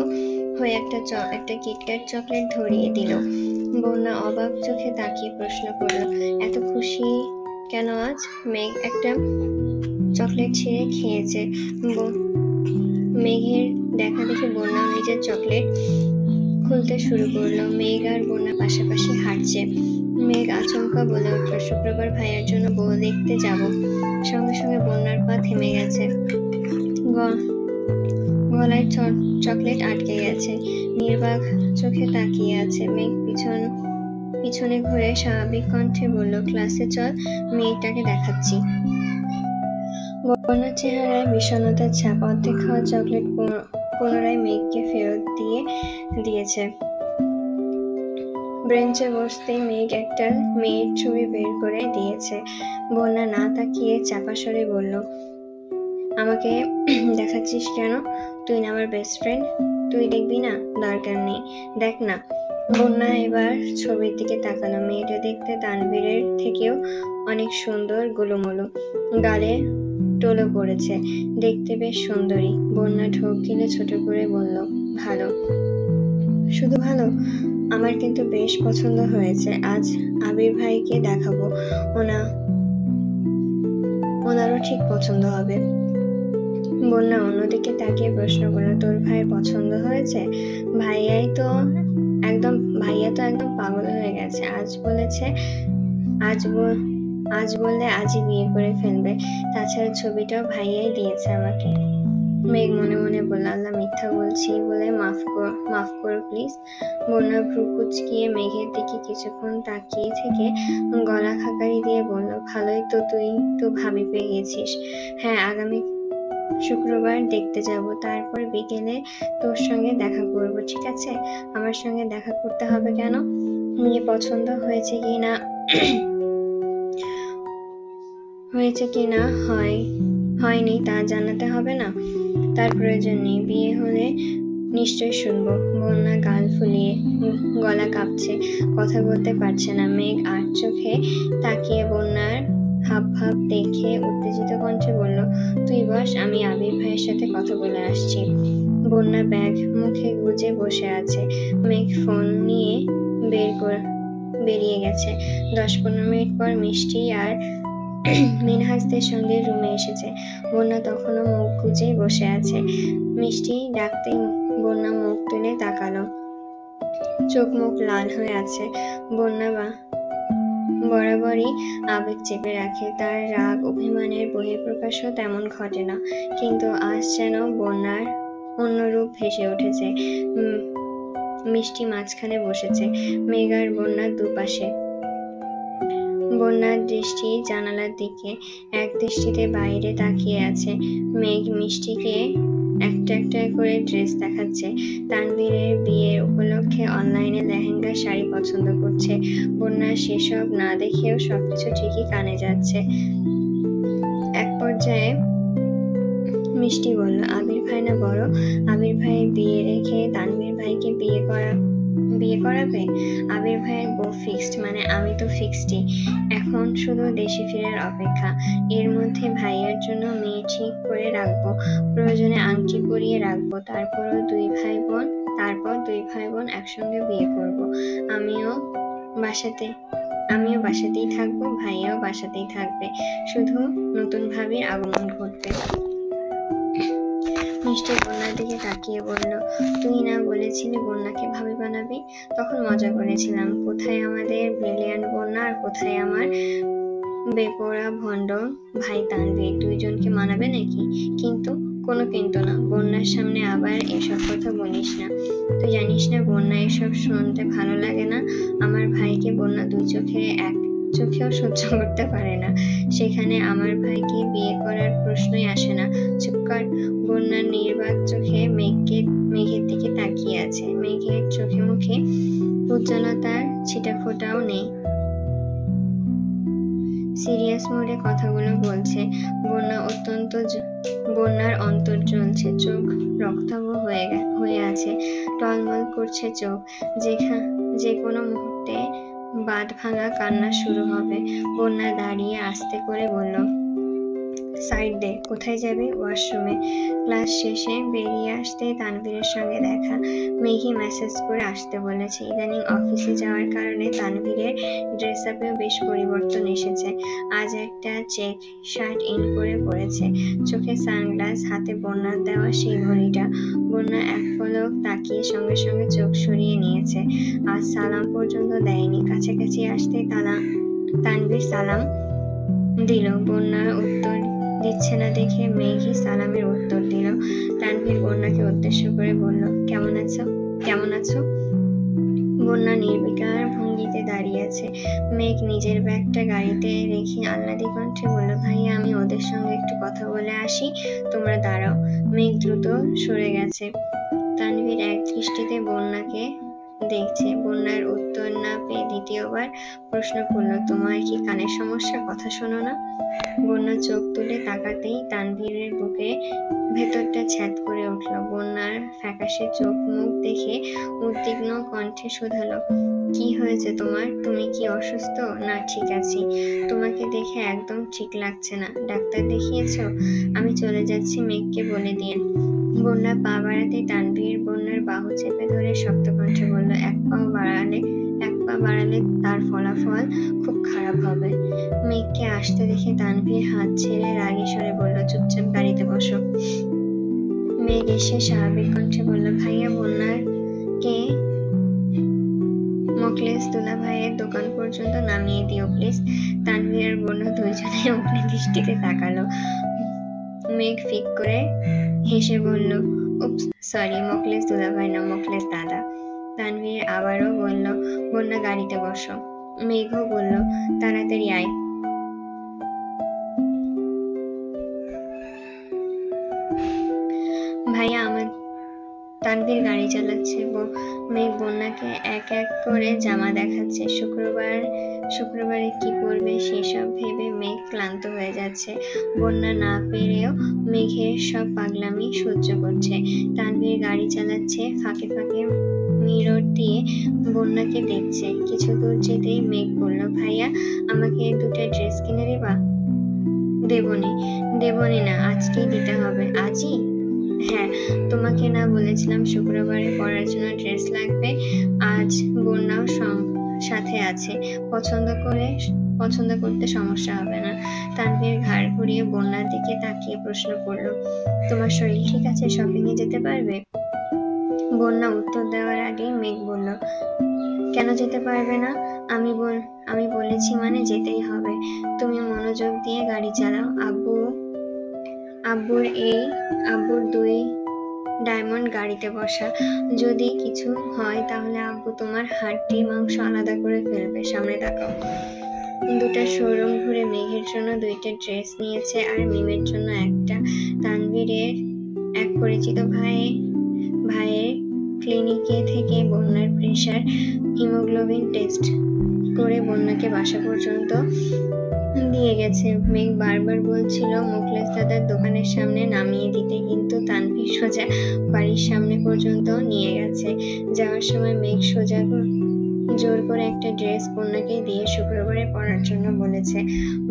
হয়ে একটা কিটক্যাট চকলেট ধরিয়ে দিল। বন্যা অবাক চোখে তাকিয়ে প্রশ্ন করল, এত খুশি কেন আজ? মেঘ একটা চকলেট ছিঁড়ে খেয়েছে। মেঘের দেখা দেখে বন্যা নিজের চকলেট খুলতে শুরু করলো। মেঘ আর বন্যা পাশাপাশি হাঁটছে। মেঘ আচমকা বলে উঠল, শুক্রবার ভাইয়ার জন্য বউ দেখতে যাব। সঙ্গে সঙ্গে বন্যার পা থেমে গেছে, গলায় চকলেট আটকে গেছে। নির্বাক চোখে তাকিয়ে আছে। মেঘ পিছনে ঘুরে স্বাভাবিক কণ্ঠে বলল, ক্লাসে চল, মেয়েটাকে দেখাচ্ছি। বন্যার চেহারায় বিষণ্ণতার ছাপ। অর্ধেক খাওয়া চকলেট পুনরায় মেঘকে ফেরত দিয়েছে। বেঞ্চে বসতেই মেঘ একটা মেয়ের ছবি বের করে দিয়েছে। বন্যা না তাকিয়ে চাপা স্বরে বলল, আমাকে দেখাচ্ছিস কেন? তুই না আমার বেস্ট ফ্রেন্ড, তুই দেখবি না? দরকার নেই, দেখ না। বন্যা এবার ছবির দিকে তাকালো। মেয়েটা দেখতে তানভীরের থেকেও অনেক সুন্দর, গোলুমোলু, গালে টোলো পড়েছে, দেখতে বেশ সুন্দরী। বন্যা ঢোক গিলে ছোট করে বলল, ভালো? শুধু ভালো? আমার কিন্তু বেশ পছন্দ হয়েছে। আজ আবির ভাইকে দেখাবো, ওনারও ঠিক পছন্দ হবে। বন্যা অন্যদিকে তাকিয়ে প্রশ্ন করল, তোর ভাইয়ের পছন্দ হয়েছে? ভাইয়া তো একদম পাগল হয়ে গেছে। আজ বললে আজই বিয়ে করে ফেলবে। তাছাড়া ছবিটাও ভাইয়াই দিয়েছে আমাকে। মেঘ মনে মনে বলল, আল্লাহ, মিথ্যা বলছি বলে মাফ করো প্লিজ। বন্যা ভ্রু কুঁচকিয়ে মেঘের দিকে কিছুক্ষণ তাকিয়ে থেকে গলা খাকারি দিয়ে বলল, ভালোই তো, তুই তো ভাবি পেয়ে গেছিস। হ্যাঁ, আগামী শুক্রবার দেখতে যাব, তারপর বিকেলে তোর সঙ্গে দেখা করব, ঠিক আছে? আমার সঙ্গে দেখা করতে হবে কেন? মেয়ে পছন্দ হয়েছে কি না হয়নি তা জানাতে হবে না? তার প্রয়োজন নেই, বিয়ে হলে নিশ্চয় শুনবো। বন্যা গাল ফুলিয়ে, গলা কাঁপছে, কথা বলতে পারছে না। মেঘ আর চোখে তাকিয়ে বন্যার হাবভাব দেখে উত্তেজিত কণ্ঠে বলল, তুই বস, আমি আবির ভাইয়ের সাথে কথা বলে আসছি। বন্যা ব্যাগ মুখে গুজে বসে আছে। মেঘ ফোন নিয়ে বেরিয়ে গেছে। 10-15 মিনিট পর মিষ্টি আর মিনহাজদের সঙ্গে রুমে এসেছে। বন্যা তখনও মুখ গুজেই বসে আছে। মিষ্টি ডাকতেই বন্যা মুখ তুলে তাকালো। চোখ মুখ লাল হয়ে আছে। বন্যা বরাবরই আবেগ চেপে রাখে, তার রাগ অভিমানের বহিঃপ্রকাশও তেমন ঘটে না, কিন্তু আজ যেন বন্যার অন্য রূপ ভেসে উঠেছে। মিষ্টি মাঝখানে বসেছে, মেঘ আর বন্যার দুপাশে। বন্যার দৃষ্টি জানালার দিকে, এক দৃষ্টিতে বাইরে তাকিয়ে আছে। মেঘ মিষ্টিকে একটা একটা করে ড্রেস দেখাচ্ছে। তানভীরের বিয়ের উপলক্ষে অনলাইনে লেহেঙ্গা শাড়ি পছন্দ করছে। বন্যা সেসব না দেখেও সবকিছু ঠিকই কানে যাচ্ছে। এক পর্যায়ে মিষ্টি বলল, আবির ভাই না বড়, আবির ভাইয়ের বিয়ে রেখে তানভীর ভাইকে বিয়ে করাবে? আবির ভাইয়ের বউ ফিক্সড, মানে আমি তো ফিক্সডই। এখন শুধু দেশে ফেরার অপেক্ষা। এর মধ্যে ভাইয়ের জন্য মেয়ে ঠিক করে রাখবো, প্রয়োজনে আংটি পরিয়ে রাখবো। তারপর দুই ভাই বোন একসঙ্গে বিয়ে করব। আমিও বাসাতেই থাকবো, ভাইয়াও বাসাতেই থাকবে, শুধু নতুন ভাবির আগমন ঘটবে। মিষ্টি বন্যার দিকে তাকিয়ে বলল, তুই না বলেছিলি বন্যাকে ভাবি বানাবি? তখন মজা করেছিলাম। কোথায় আমাদের ব্রিলিয়ান্ট বন্যা আর কোথায় আমার বেপরা ভণ্ড ভাই তানভীর? দুইজনকে মানাবে নাকি? কোনো কিন্তু না। বন্যার সামনে আবার এসব কথা বলিস না। তুই জানিস না বন্যা এসব শুনতে ভালো লাগে না। আমার ভাইকে বন্যা এক চোখেও সহ্য করতে পারে না। সেখানে আমার ভাইকে বিয়ে করার প্রশ্নই আসে না। চুপ কর। বন্যা নির্বাক চোখে মেঘের দিকে তাকিয়ে আছে। মেঘের চোখে মুখে উজ্জ্বলতার ছিটাফোঁটাও নেই। সিরিয়াস মোডে কথাগুলো বলছে। বন্যার অন্তর জ্বলছে, চোখ রক্তাভ হয়ে আছে, টলমল করছে চোখ। যে কোনো মুহূর্তে বাঁধ ভাঙা কান্না শুরু হবে। বন্যা দাঁড়িয়ে আস্তে করে বলল, সাইড দে। কোথায় যাবে? ওয়াশরুমে। ক্লাস শেষে বেরিয়ে আসতেই তানভীরের সঙ্গে দেখা। মেঘি মেসেজ করে আসতে বলেছে। ইদানিং অফিসে যাওয়ার কারণে তানভীরের ড্রেস আপেও বেশ পরিবর্তন এসেছে। আজ একটা চেক শার্ট ইন করে পরেছে, চোখে সানগ্লাস, হাতে বন্যার দেওয়া সেই ঘড়িটা। বন্যা এক পলক তাকিয়ে সঙ্গে সঙ্গে চোখ সরিয়ে নিয়েছে। আজ সালাম পর্যন্ত দেয়নি। কাছাকাছি আসতেই তানভীর সালাম দিল। বন্যার উত্তর দিচ্ছে না দেখে মেঘি সালামের উত্তর দিল। তানভীর বন্যাকে উদ্দেশ্য করে বলল, কেমন আছো? বন্যা নির্বিকার ভঙ্গিতে দাঁড়িয়ে আছে। মেঘ নিজের ব্যাগটা গাড়িতে রেখে আহ্লাদী কণ্ঠে বলল, ভাইয়া আমি ওদের সঙ্গে একটু কথা বলে আসি, তোমরা দাঁড়াও। মেঘ দ্রুত সরে গেছে। তানভীর এক দৃষ্টিতে বন্যাকে দেখছে। বন্যার উত্তর না পেয়ে দ্বিতীয়বার প্রশ্ন করল, তোমার কি কানের সমস্যা? কথা শোনো না? বন্যা চোখ তুলে তাকাতেই তানভীরের বুকে ভেতরটা ছ্যাদ করে উঠল। বন্যার ফ্যাকাশে চোখ মুখ দেখে উদ্বিগ্ন কণ্ঠে শুধালো, কি হয়েছে তোমার? তুমি কি অসুস্থ? না, ঠিক আছি। তোমাকে দেখে একদম ঠিক লাগছে না। ডাক্তার দেখিয়েছো? আমি চলে যাচ্ছি, মেঘকে বলে দিয়ে। বন্যা পা বাড়াতেই তানভীর বন্যার বাহু চেপে ধরে শক্ত কণ্ঠে বলল, এক পা বাড়ালে তার ফলাফল খুব খারাপ হবে। মেঘকে আসতে দেখে তানভীর হাত ছেড়ে রাগী স্বরে বলল, চুপচাপ গাড়িতে বসো। মেঘ এসে স্বাভাবিক কণ্ঠে বলল, ভাইয়া বন্যাকে মোখলেস দুলা ভাইয়ের দোকান পর্যন্ত নামিয়ে দিও প্লিজ। তানভীর আর বন্যা দুইজনে অগ্নি দৃষ্টিতে তাকালো। মেঘ ফিক করে হেসে বলল, উপস সরি, মোখলেস দুলা ভাই না, মোখলেস দাদা। তানভীর আবারও বলল, বন্যা গাড়িতে বসো। মেঘও বলল, তাড়াতাড়ি আয়। ভাইয়া আমার। তানভীর গাড়ি চালাচ্ছে। মেঘ বন্যাকে এক এক করে জামা দেখাচ্ছে। শুক্রবারে কি পরবে সেসব ভেবে মেঘ ক্লান্ত হয়ে যাচ্ছে। বন্যা না পেরেও মেঘের সব পাগলামি সহ্য করছে। তানভীর গাড়ি চালাচ্ছে, ফাঁকে ফাঁকে মিরর দিয়ে বন্যাকে দেখছে। কিছু দূর যেতেই মেঘ বলল, ভাইয়া আমাকে দুটো ড্রেস কিনে দেবা? দেবনি না, আজকেই দিতে হবে। আজই? হ্যাঁ, তোমাকে না বলেছিলাম শুক্রবারে পরার জন্য ড্রেস লাগবে? আজ বন্যাও সাথে আছে, পছন্দ করতে সমস্যা হবে না। তানভীর ঘাড় ঘুরিয়ে বন্যার দিকে তাকিয়ে প্রশ্ন করল, তোমার শরীর ঠিক আছে? শপিং এ যেতে পারবে? বন্যা উত্তর দেওয়ার আগেই মেঘ বলল, কেন যেতে পারবে না? আমি বলেছি মানে যেতেই হবে। তুমি মনোযোগ দিয়ে গাড়ি চালাও। আব্বুর 2 ডায়মন্ড গাড়িতে বসা। যদি কিছু হয় তাহলে আব্বু তোমার হাড্ডি মাংস আলাদা করে ফেলবে। সামনে তাকাও। দুটা শোরুম ঘুরে মেঘের জন্য 2টা ড্রেস নিয়েছে আর মিমের জন্য একটা। তানভীরের এক পরিচিত ভাইয়ের ক্লিনিকে থেকে বন্যার প্রেসার হিমোগ্লোবিন টেস্ট করে বন্যাকে বাসা পর্যন্ত দিয়ে গেছে। মেঘ বারবার বলছিল মুখলেস দাদার দোকানের সামনে নামিয়ে দিতে, কিন্তু তানভীর সোজা বাড়ির সামনে পর্যন্ত নিয়ে গেছে। যাওয়ার সময় মেঘ সোজা জোর করে একটা ড্রেস বন্যাকে দিয়ে শুক্রবারে পরার জন্য বলেছে।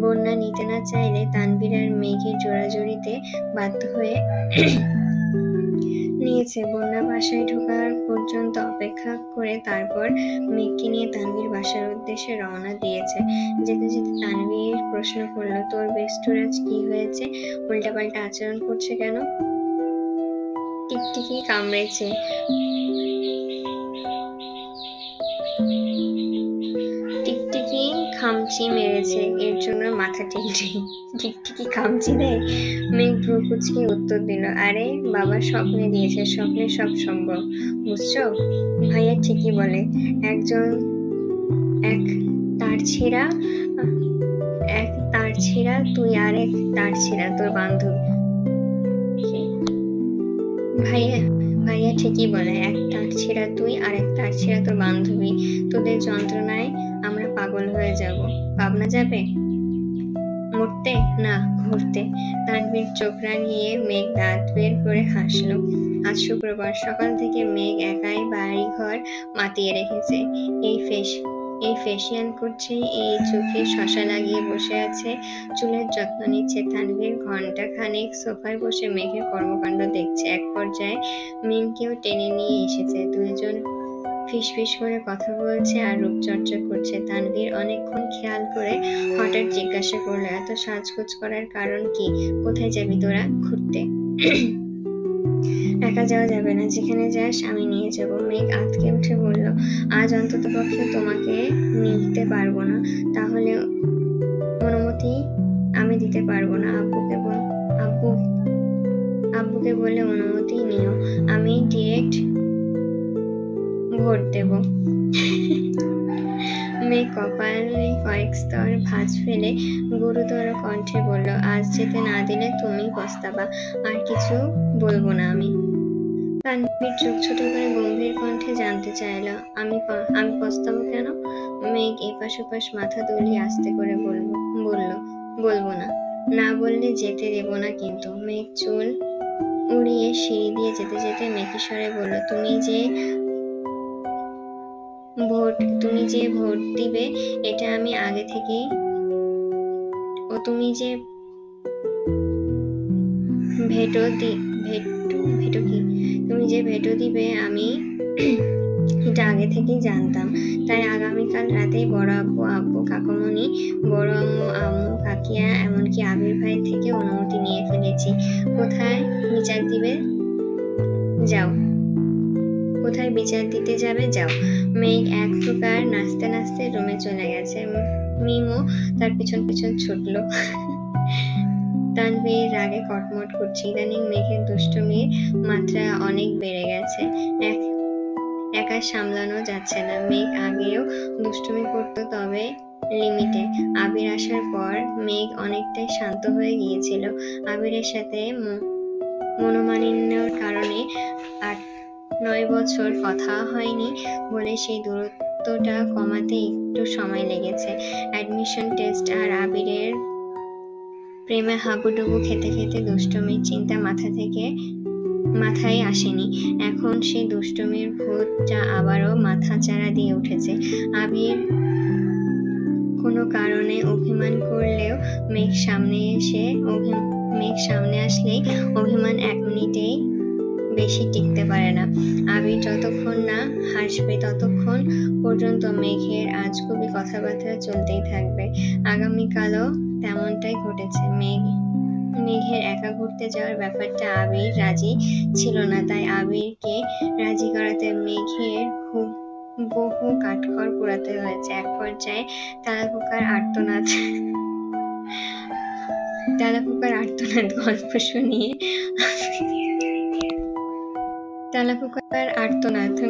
বন্যা নিতে না চাইলে তানভীর আর মেঘের জোড়াজোড়িতে বাধ্য হয়ে নিয়েছে। বন্যা বাসায় ঢোকার পর্যন্ত অপেক্ষা করে তারপর মেঘকে নিয়ে তানভীর বাসার উদ্দেশ্যে রওনা দিয়েছে। যেতে যেতে তানভীর প্রশ্ন করলো, তোর বেস্টুর আজ কি হয়েছে? উল্টাপাল্টা আচরণ করছে কেন? টিকটিকি কামড়েছে। টিকটিকি খামচি মেরেছে, এর জন্য মাথা টিকটিকি খামচি দেয়? মেঘ ভ্রু কুঁচকে উত্তর দিল, আরে বাবা স্বপ্নে দিয়েছে, স্বপ্নে সব সম্ভব, বুঝছো? ভাইয়া ঠিকই বলে, এক তার ছিঁড়া তুই আর এক তার ছিঁড়া তোর বান্ধবী। ভাইয়া ঠিকই বলে, এক তার ছিঁড়া তুই আর এক তার ছিঁড়া তোর বান্ধবী। তোদের যন্ত্রণায় আমরা পাগল হয়ে যাব। পাবনা যাবে? মরতে না ঘুরতে। তানভীর চোখ রাঙিয়ে মেঘ দাঁত বের করে হাসলো। আজ শুক্রবার সকাল থেকে মেঘ একাই বাড়িঘর মাতিয়ে রেখেছে। এই ফেসিয়াল করছে, এই চোখে শশা লাগিয়ে বসে আছে, চুলের যত্ন নিচ্ছে। তানভীর ঘন্টা খানেক সোফায় বসে মেঘের কর্মকাণ্ড দেখছে। এক পর্যায়ে মিমকেও টেনে নিয়ে এসেছে। দুইজন ফিসফিস করে কথা বলছে আর রূপচর্চা করছে। তানভীর অনেকক্ষণ খেয়াল করে হঠাৎ জিজ্ঞাসা করলো, এত সাজগোজ করার কারণ কি? কোথায় যাবি তোরা? ঘুরতে। একা যাওয়া যাবে না, যেখানে যাস আমি নিয়ে যাব। মেঘ আঁতকে উঠে বলল, আজ অন্তত পক্ষে তোমাকে নিতে পারবো না। তাহলে অনুমতি আমি দিতে পারবো না। আব্বুকে বলে অনুমতি নিও, আমি ডিরেক্ট ভোট দেব। মেঘ কপালে কয়েক স্তর ভাঁজ ফেলে গুরুতর কণ্ঠে বলল, আজ যেতে না দিলে তুমি পস্তাবা। আর কিছু বলবো না আমি। তানভীর চোখ ছোট করে গম্ভীর কণ্ঠে জানতে চাইল, আমি পস্তাবো কেন? মেঘ এপাশ ওপাশ মাথা দুলিয়ে আস্তে করে বলবো না। না বললে যেতে দেব না কিন্তু। মেঘ চুল উড়িয়ে সিঁড়ি দিয়ে যেতে যেতে মেকি স্বরে বলল, তুমি যে ভোট দিবে এটা আমি আগে থেকেই, তুমি যে ভেটো দিবে আমি এটা আগে থেকেই জানতাম। তাই আগামীকাল রাতেই বড় আব্বু কাকুমনি, বড় আম্মু কাকিয়া, এমনকি আবির ভাই থেকে অনুমতি নিয়ে ফেলেছি। কোথায় বিচার দিতে যাবে যাও। মেঘ এক প্রকার নাচতে নাচতে রুমে চলে গেছে। মিমও তার পিছন পিছন ছুটল। তানভীর রাগে কটমট করছে। ইদানিং মেঘের দুষ্টুমির মাত্রা অনেক বেড়ে গেছে, একা সামলানো যাচ্ছে না। মেঘ আগেও দুষ্টুমি করতো, তবে লিমিটে। আবির আসার পর মেঘ অনেকটাই শান্ত হয়ে গিয়েছিল। আবিরের সাথে মনোমালিন্যর কারণে 8-9 বছর কথা হয়নি বলে সেই দূরত্বটা কমাতে একটু সময় লেগেছে। অ্যাডমিশন টেস্ট আর আবিরের প্রেমে হাবুডুবু খেতে খেতে দুষ্টুমির চিন্তা মাথায় আসেনি। এখন সেই দুষ্টুমির ভূতটা আবারও মাথাচাড়া দিয়ে উঠেছে। আবির কোনো কারণে অভিমান করলেও মেঘ সামনে আসলেই অভিমান 1 মিনিটেই বেশি টিকতে পারে না। আবির যতক্ষণ না হাসবে ততক্ষণ পর্যন্ত মেঘের আজগুবি কথাবার্তা চলতেই থাকবে। আগামীকালও তেমনটাই ঘটেছে। মেঘের একা ঘুরতে যাওয়ার ব্যাপারটা আবির রাজি ছিল না, তাই আবিরকে রাজি করাতে মেঘের বহু কাঠখড় পোড়াতে হয়েছে। এক পর্যায়ে তেলাপোকার আর্তনাদ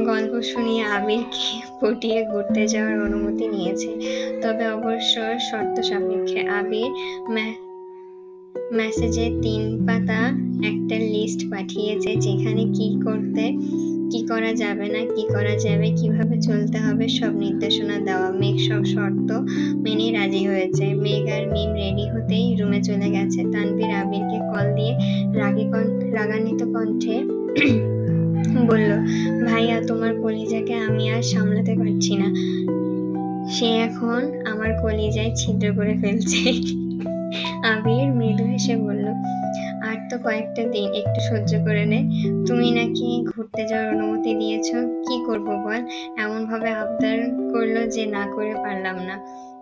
গল্প শুনিয়ে আবিরকে পটিয়ে ঘুরতে যাওয়ার অনুমতি নিয়েছে, তবে অবশ্য শর্ত সাপেক্ষে। আবির মেসেজে 3 পাতা একটা লিস্ট লিস্ট পাঠিয়েছে যেখানে কি করা যাবে না, কি করা যাবে, কিভাবে চলতে হবে সব নির্দেশনা দেওয়া। মেঘ সব শর্ত মেনে রাজি হয়েছে। মেঘ আর মিম রেডি হতেই রুমে চলে গেছে। তানভীর আবিরকে কল দিয়ে রাগান্বিত কণ্ঠে বলল, ভাইয়া তোমার কলিজাকে আমি আর সামলাতে পারছি না, সে এখন আমার কলিজায় ছিদ্র করে ফেলছে। আবির মৃদু হেসে বলল, আর তো কয়েকটা দিন, একটু সহ্য করে নে। তুমি নাকি ঘুরতে যাওয়ার অনুমতি দিয়েছ, কি করব বল? এমন ভাবে আবদার করলো যে না করে পারলাম না।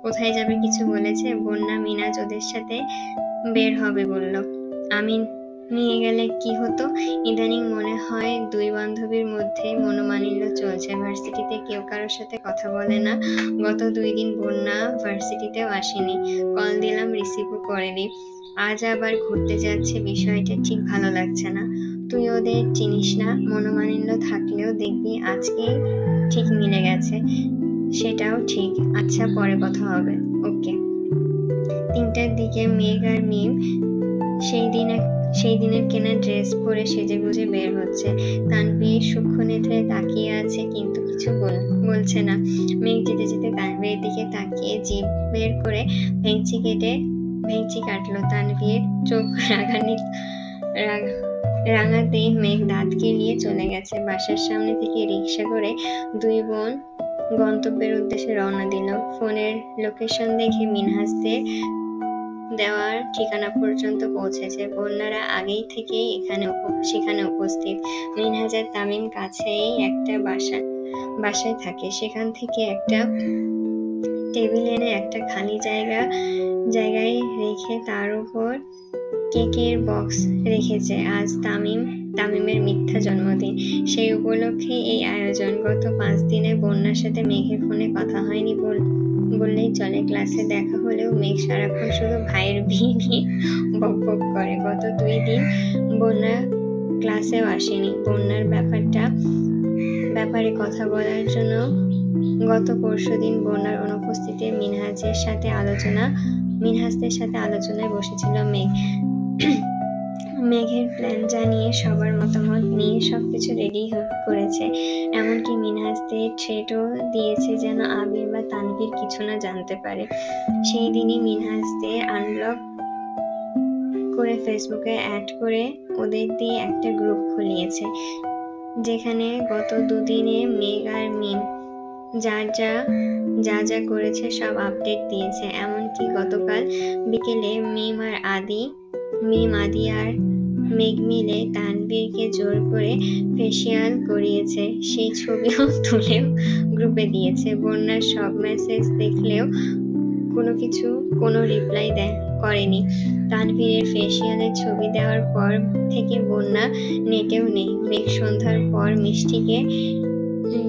কোথায় যাবে কিছু বলেছে? বন্যা মিনাজ ওদের সাথে বের হবে বলল। আমি নিয়ে গেলে কি হতো? ইদানিং মনে হয় দুই বান্ধবীর মধ্যে মনোমালিন্য চলছে। ভার্সিটিতে কেউ কারোর সাথে কথা বলে না। গত 2 দিন বন্যা ভার্সিটিতেও আসেনি, কল দিলাম রিসিভও করেনি। আজ আবার ঘুরতে যাচ্ছে, বিষয়টা ঠিক ভালো লাগছে না। তুই ওদের চিনিস না, মনোমালিন্য থাকলেও দেখবি আজকে ঠিক মিলে গেছে। সেটাও ঠিক। আচ্ছা, পরে কথা হবে। ওকে। 3টার দিকে মেঘ আর মিম সেই দিনের কেনা ড্রেস পরে সেজেগুজে বের হচ্ছে। তানভীর সূক্ষ্ম নেত্রে তাকিয়ে আছে, কিন্তু কিছু বলছে না। মেঘ যেতে যেতে তানভীরের দিকে তাকিয়ে জিভ বের করে ভেঙচি কাটলো। তানভীর চোখ রাঙাতেই মেঘ দাঁত কেলিয়ে চলে গেছে। বাসার সামনে থেকে রিক্সা করে 2 বোন গন্তব্যের উদ্দেশ্যে রওনা দিল। ফোনের লোকেশন দেখে মিনহাসদের দেওয়ার ঠিকানা পর্যন্ত পৌঁছেছে। বন্যারা আগেই থেকেই সেখানে উপস্থিত। মিনহাজ আর তামিম কাছেই একটা বাসায় থাকে। সেখান থেকে একটা টেবিল এনে একটা খালি জায়গায় রেখে তার উপর কেকের বক্স রেখেছে। আজ তামিমের মিথ্যা জন্মদিন, সেই উপলক্ষে এই আয়োজন। গত 5 দিনে বন্যার সাথে মেঘের ফোনে কথা হয়নি বললেই চলে। ক্লাসে দেখা হলেও মেঘ সারাক্ষণ শুধু ভাইয়ের বিয়ে নিয়ে বকবক করে। গত 2 দিন বন্যা ক্লাসেও আসেনি। বন্যার ব্যাপারে কথা বলার জন্য গত পরশুদিন বন্যার অনুপস্থিতিতে মিনহাজদের সাথে আলোচনায় বসেছিল মেঘ। মেঘের প্ল্যান জানিয়ে সবার মতামত নিয়ে সবকিছু রেডি করেছে। এমনকি মিনহাজদের থ্রেটও দিয়েছে যেন আবির বা তানভীর কিছু না জানতে পারে। সেই দিনই মিনহাজদের আনব্লক করে ফেসবুকে অ্যাড করে ওদের দিয়ে একটা গ্রুপ খুলিয়েছে, যেখানে গত 2 দিনে মেঘ আর মিম যা করেছে সব আপডেট দিয়েছে। এমনকি গতকাল বিকেলে মিম আদি আর মেঘ মিলে তানভীরকে জোর করে ফেসিয়াল করিয়েছে, সেই ছবিও তুলেও গ্রুপে দিয়েছে। বন্যার সব মেসেজ দেখলেও কোনো রিপ্লাই করেনি। তানভীরের ফেসিয়ালের ছবি দেওয়ার পর থেকে বন্যা নেটেও নেই। মেঘ সন্ধ্যার পর মিষ্টিকে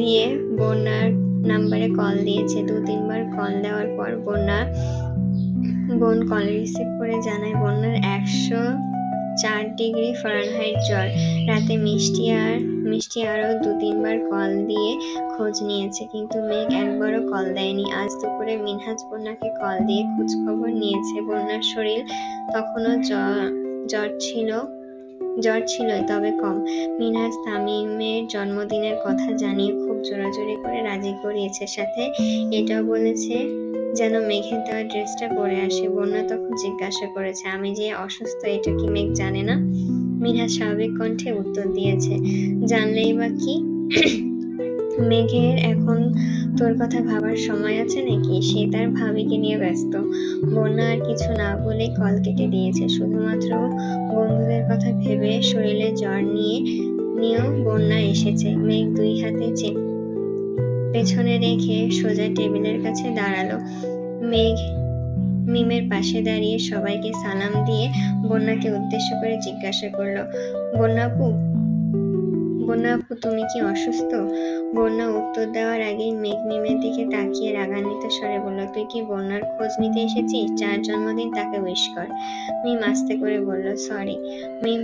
দিয়ে বন্যার নাম্বারে কল দিয়েছে। 2-3 বার কল দেওয়ার পর বোন কল রিসিভ করে জানায় বন্যার 104 ডিগ্রি ফারেনহাইট জ্বর। রাতে মিষ্টি আরো 2-3 বার কল দিয়ে খোঁজ নিয়েছে, কিন্তু মেঘ একবারও কল দেয়নি। আজ দুপুরে মিনহাজ বন্যাকে কল দিয়ে খোঁজ খবর নিয়েছে। বন্যার শরীর তখনও জ্বর ছিলই, তবে কম। মিনহাজ তামিমের জন্মদিনের কথা জানিয়ে খুব জোরাজুরি করে রাজি করিয়েছে। সাথে এটাও বলেছে যেন মেঘের দেওয়া ড্রেসটা পরে আসে। বন্যা তখন জিজ্ঞাসা করেছে, আমি যে অসুস্থ এটা কি মেঘ জানে না? মিনহাজ স্বাভাবিক কণ্ঠে উত্তর দিয়েছে, জানলেই বা কি? মেঘের এখন তোর কথা ভাবার সময় আছে নাকি? সে তার ভাবিকে নিয়ে ব্যস্ত। বন্যা আর কিছু না বলে কল কেটে দিয়েছে। শুধুমাত্র বন্ধুদের কথা ভেবে শরীরে জ্বর নিয়েও বন্যা এসেছে। মেঘ 2 হাতে পেছনে রেখে সোজা টেবিলের কাছে দাঁড়ালো। মেঘ মিমের পাশে দাঁড়িয়ে সবাইকে সালাম দিয়ে বন্যাকে উদ্দেশ্য করে জিজ্ঞাসা করলো, বন্যা আপু, তুমি কি অসুস্থ? বন্যা উত্তর দেওয়ার আগেই মেঘ মিমের দিকে তাকিয়ে রাগান্বিত স্বরে বলল, তুই কি বন্যার খোঁজ নিতে এসেছিস? 4 জন্মদিন, তাকে উইশ কর। মিম আস্তে করে বলল, সরি। মিম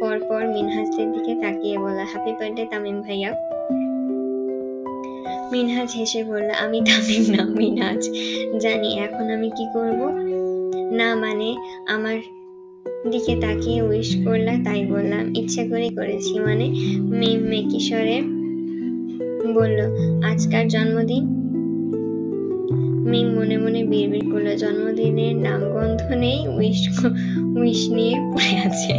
পরপর মিনহাজদের দিকে তাকিয়ে বলল, হ্যাপি বার্থডে তামিম ভাইয়া। মিনহাজ হেসে বলল, আমি তামিম না, মিনহাজ। জানি। এখন আমি কি করব? না মানে দিকে তাকিয়ে উইশ করলা, তাই বললাম ইচ্ছা করে করেছি। মানে? মিম মেকি স্বরে বলল, আজকার জন্মদিন? মিম মনে মনে বিড়বিড় করলো, জন্মদিনের নামগন্ধ নেই, উইশ নিয়ে পড়ে আছে।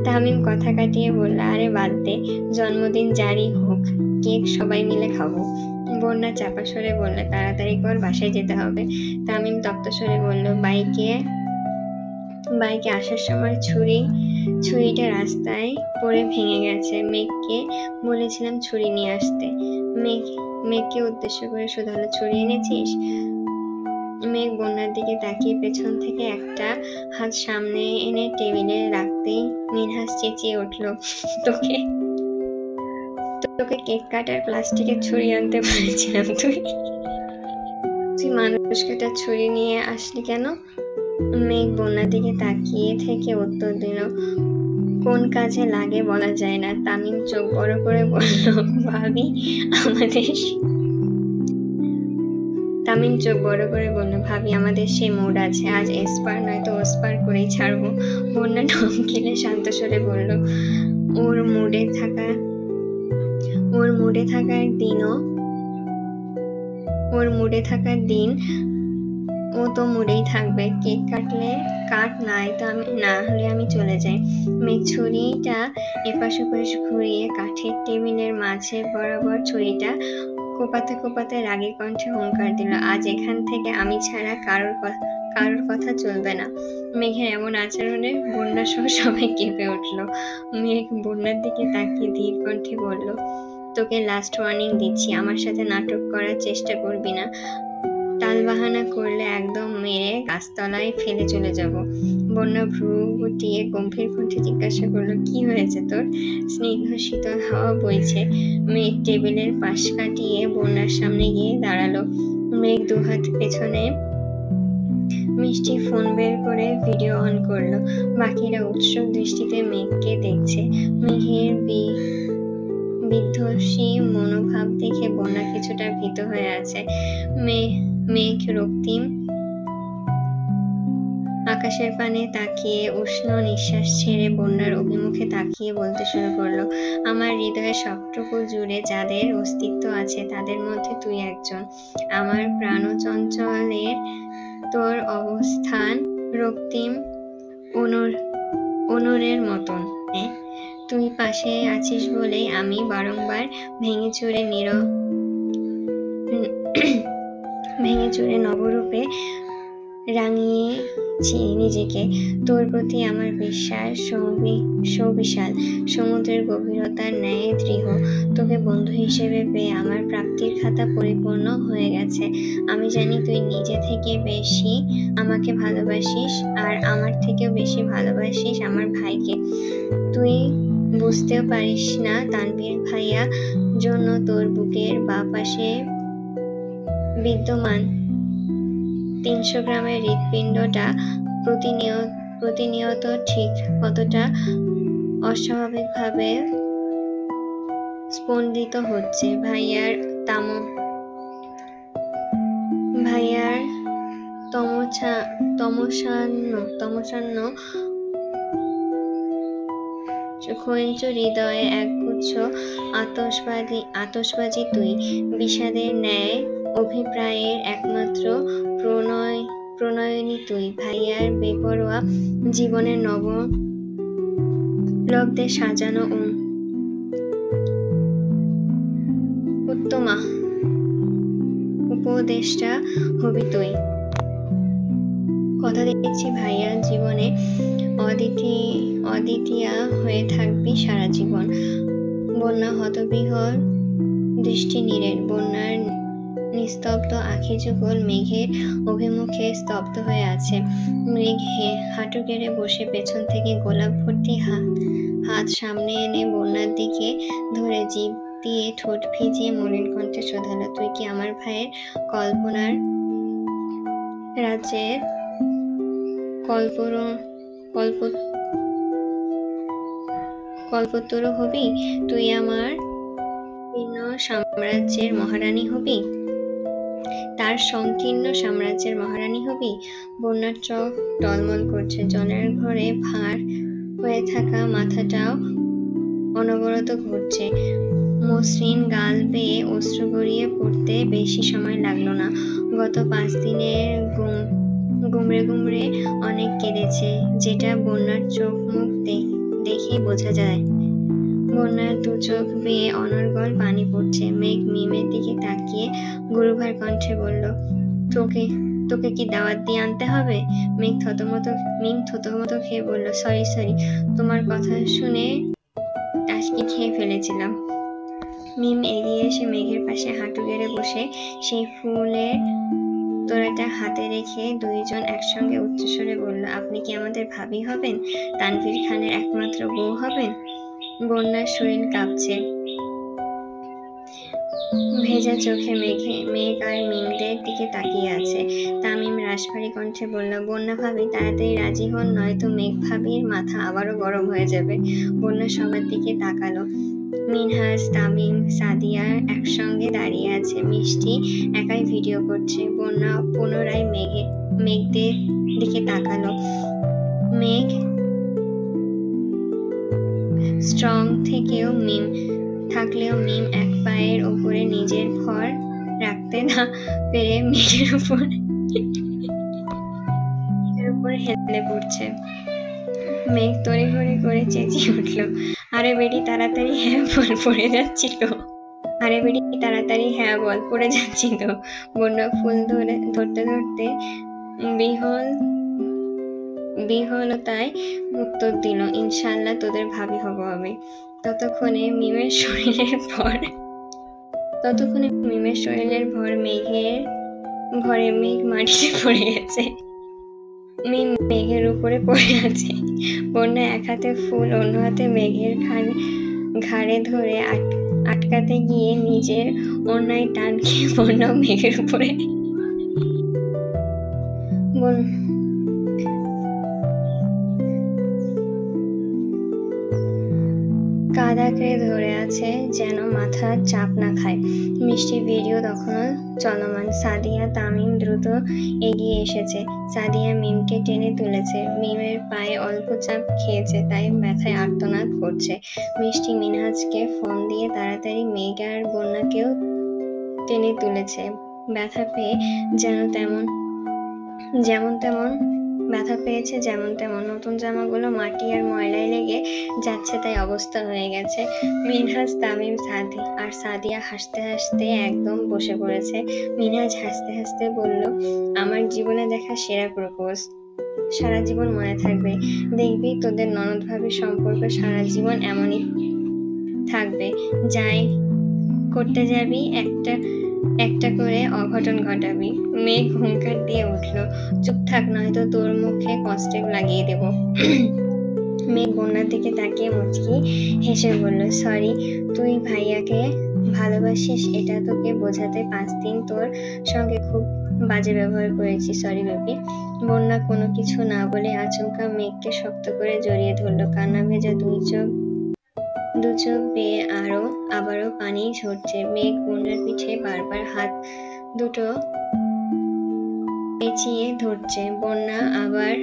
তামিম কথা কাটিয়ে বলল, আরে বাদ দে, জন্মদিন যারই হোক, কেক সবাই মিলে খাবো। বন্যা চাপা স্বরে বলল, তাড়াতাড়ি কর, বাসায় যেতে হবে। তামিম তপ্ত স্বরে বলল, বাইকে আসার সময় ছুরিটা রাস্তায় পড়ে ভেঙে গেছে। মেঘকে বলেছিলাম ছুরি নিয়ে আসতে। মেঘকে উদ্দেশ্য করে শুধালো, ছুরি এনেছিস? মেঘ বন্যার দিকে তাকিয়ে পেছন থেকে একটা হাত সামনে এনে টেবিলে রাখতেই মিনহাস চেঁচিয়ে উঠল, তোকে কেক কাটার প্লাস্টিকের ছুরি আনতে বলেছিলাম, তুই মানুষ কাটার ছুরি নিয়ে আসলি কেন? মেঘ বন্যার দিকে তাকিয়ে থেকে উত্তর দিল, কোন কাজে লাগে বলা যায় না। তামিম চোখ বড় করে বলল, ভাবি আমাদের সেই মুড আছে, আজ এসপার নয়তো ওসপার করেই ছাড়বো। বন্যা ঢং গেলে শান্ত স্বরে বলল, ওর মুডে থাকার দিন ও তো মুডেই থাকবে। কেক কাটলে কাট, না হলে আমি চলে যাই। মেঘ ছুরিটা এপাশ ওপাশ ঘুরিয়ে কাঠের টেবিলের মাঝে বরাবর ছুরিটা কোপাতে রাগী কণ্ঠে হুঙ্কার দিল, আজ এখান থেকে আমি ছাড়া কারোর কথা চলবে না। মেঘের এমন আচরণে বন্যা সহ সবাই কেঁপে উঠল। মেঘ বন্যার দিকে তাকিয়ে ধীর কণ্ঠে বলল, তোকে লাস্ট ওয়ার্নিং দিচ্ছি, আমার সাথে নাটক করার চেষ্টা করবি না। টালবাহানা করলে একদম মেরে গাছতলায় ফেলে চলে যাব। বন্যা ভ্রু গুটিয়ে গম্ভীর কণ্ঠে জিজ্ঞাসা করলো, কি হয়েছে তোর? স্নিগ্ধ শীতল হাওয়া বইছে। মেঘ টেবিলের পাশ কাটিয়ে বন্যার সামনে গিয়ে দাঁড়ালো। মেঘ দুহাত পেছনে মিষ্টি ফোন বের করে ভিডিও অন করলো। বাকিরা উৎসুক দৃষ্টিতে মেঘকে দেখছে। মেঘের বিধ্বংসী মনোভাব দেখে বন্যা কিছুটা ভীত হয়ে আছে। মেঘ রক্তিম আকাশের পানে তাকিয়ে উষ্ণ নিঃশ্বাস ছেড়ে বন্যার অভিমুখে তাকিয়ে বলতে শুরু করলো, আমার হৃদয়ের সবটুকু জুড়ে যাদের অস্তিত্ব আছে তাদের মধ্যে তুই একজন। আমার প্রাণচঞ্চলের তোর অবস্থান রক্তিম অনরের মতন। তুই পাশে আছিস বলেই আমি বারংবার ভেঙে চুরে নবরূপে রাঙিয়েছি নিজেকে। তোর প্রতি আমার বিশ্বাস সুবিশাল, সমুদ্রের গভীরতার ন্যায় দৃঢ়। তোকে বন্ধু হিসেবে পেয়ে আমার প্রাপ্তির খাতা পরিপূর্ণ হয়ে গেছে। আমি জানি তুই নিজে থেকে বেশি আমাকে ভালোবাসিস, আর আমার থেকেও বেশি ভালোবাসিস আমার ভাইকে। তুই বুঝতেও পারিস না, তানভীর ভাইয়া জন্য তোর বুকের বাঁ পাশে বিদ্যমান 300 গ্রামের হৃৎপিণ্ডটা প্রতিনিয়ত ঠিক কতটা অস্বাভাবিকভাবে স্পন্দিত হচ্ছে। ভাইয়ার তমসান্ন ক্ষয়িষ্ণু হৃদয়ে একগুচ্ছ আতশবাজি তুই, বিষাদের ন্যায় অভিপ্রায়ের একমাত্র প্রণয়িনী তুই। ভাইয়ার বেপরোয়া জীবনের নবলব্ধে সাজানো উত্তমা উপদেষ্টা হবি তুই। কথা দিচ্ছি ভাইয়ার জীবনে অদ্বিতীয়া হয়ে থাকবি সারা জীবন। বন্যা হতবিহ্বল দৃষ্টি নীরের। বন্যার নিস্তব্ধ আখি যুগল মেঘের অভিমুখে স্তব্ধ হয়ে আছে। মেঘ হাঁটু গেড়ে বসে পেছন থেকে গোলাপ ভর্তি হাত সামনে এনে বন্যার দিকে ধরে জিভ দিয়ে ঠোঁট ভিজিয়ে মলিন কণ্ঠে শোধালো, তুই কি আমার ভাইয়ের কল্পনার রাজ্যের কল্পতরু হবি? তুই আমার ভিন্ন সাম্রাজ্যের মহারানী হবি? তার সংকীর্ণ সাম্রাজ্যের মহারানী হবি? বন্যার চোখ টলমল করছে, জলের ঘরে ভার হয়ে থাকা মাথাটাও অনবরত ঘুরছে। মসৃণ গাল বেয়ে অশ্রু গড়িয়ে পড়তে বেশি সময় লাগলো না। গত 5 দিনের গুমড়ে গুমড়ে অনেক কেঁদেছে, যেটা বন্যার চোখ মুখ দেখেই বোঝা যায়। বন্যার দু চোখ বেয়ে অনর্গল পানি পড়ছে। মেঘ মিমের দিকে তাকিয়ে গুরুভার কণ্ঠে বলল, তোকে কি দাওয়াত দিয়ে আনতে হবে? মিম থতমত খেয়ে বলল, সরি, তোমার কথা শুনে টাসকি খেয়ে ফেলেছিলাম। মিম এগিয়ে এসে মেঘের পাশে হাঁটু গেড়ে বসে সেই ফুলের তোড়াটা হাতে রেখে দুইজন একসঙ্গে উচ্চস্বরে বলল, আপনি কি আমাদের ভাবি হবেন? তানভীর খানের একমাত্র বউ হবেন? বন্যার শরীর কাঁপছে। ভেজা চোখে মেঘ আর মিমদের দিকে তাকিয়ে আছে। তামিম রাশভারী কণ্ঠে বলল, বন্যা ভাবি তাড়াতাড়ি রাজি হন, নয়তো মেঘ ভাবির মাথা আবারও গরম হয়ে যাবে। বন্যা সবার দিকে তাকালো। মিনহাজ, তামিম, সাদিয়া একসঙ্গে দাঁড়িয়ে আছে। মিষ্টি একাই ভিডিও করছে। বন্যা পুনরায় মেঘদের দিকে তাকালো। মেঘ স্ট্রং থাকলেও মিম এক পায়ের ওপরে নিজের ভর রাখতে না পেরে মেঘের উপর হেলে পড়ছে। মেঘ তড়িঘড়ি করে চেঁচিয়ে উঠল, আরে বেটি তাড়াতাড়ি হ্যাঁ বল, পড়ে যাচ্ছি তো। বন্যা ফুল ধরতে বিহলতায় উত্তর দিল, ইনশাআল্লাহ তোদের ভাবি হব আমি। ততক্ষণে মিমের শরীরের ভরে মেঘ মাটিতে পড়ে গেছে। মিম মেঘের উপরে পড়ে আছে। বন্যা এক হাতে ফুল, অন্য হাতে মেঘের ঘাড়ে ধরে আটকাতে গিয়ে নিজের অন্যায় টান খেয়ে বন্যা মেঘের উপরে কাঁধ আঁকড়ে ধরে আছে যেন মাথার চাপ না খায়। মিষ্টির ভিডিও তখনও চলমান। সাদিয়া, তামিম দ্রুত এগিয়ে এসেছে। সাদিয়া মিমকে টেনে তুলেছে। মিমের পায়ে অল্প চাপ খেয়েছে, তাই ব্যথায় আর্তনাদ করছে। মিষ্টি মিনহাজকে ফোন দিয়ে তাড়াতাড়ি মেঘ আর বন্যাকেও টেনে তুলেছে। ব্যথা পেয়েছে যেমন তেমন। নতুন জামাগুলো মাটি আর ময়লায় লেগে যাচ্ছে, তাই অবস্থা হয়ে গেছে। মিনহাজ, তামিম, আর সাদিয়া হাসতে হাসতে একদম বসে পড়েছে। মিনহাজ হাসতে হাসতে বলল, আমার জীবনে দেখা সেরা প্রপোজ, সারা জীবন মনে থাকবে। দেখবি তোদের ননদ ভাবির সম্পর্ক সারা জীবন এমনই থাকবে। যাই করতে যাবি একটা করে অঘটন ঘটাবি। মেঘ হুঙ্কার দিয়ে উঠল, চুপ থাক, নয়তো তোর মুখে কষ্টেপ লাগিয়ে দেব। মেঘ বন্যার দিকে তাকিয়ে মুচকি হেসে বলল, সরি, তুই ভাইয়াকে ভালোবাসিস এটা তোকে বোঝাতে 5 দিন তোর সঙ্গে খুব বাজে ব্যবহার করেছি, সরি বেবি। বন্যা কোনো কিছু না বলে আচমকা মেঘকে শক্ত করে জড়িয়ে ধরল। কান্না ভেজা দু চোখ বেয়ে আবারও পানি ঝরছে। মেঘ বন্যার পিঠে বারবার হাত দুটো পেঁচিয়ে ধরছে। বন্যা আবার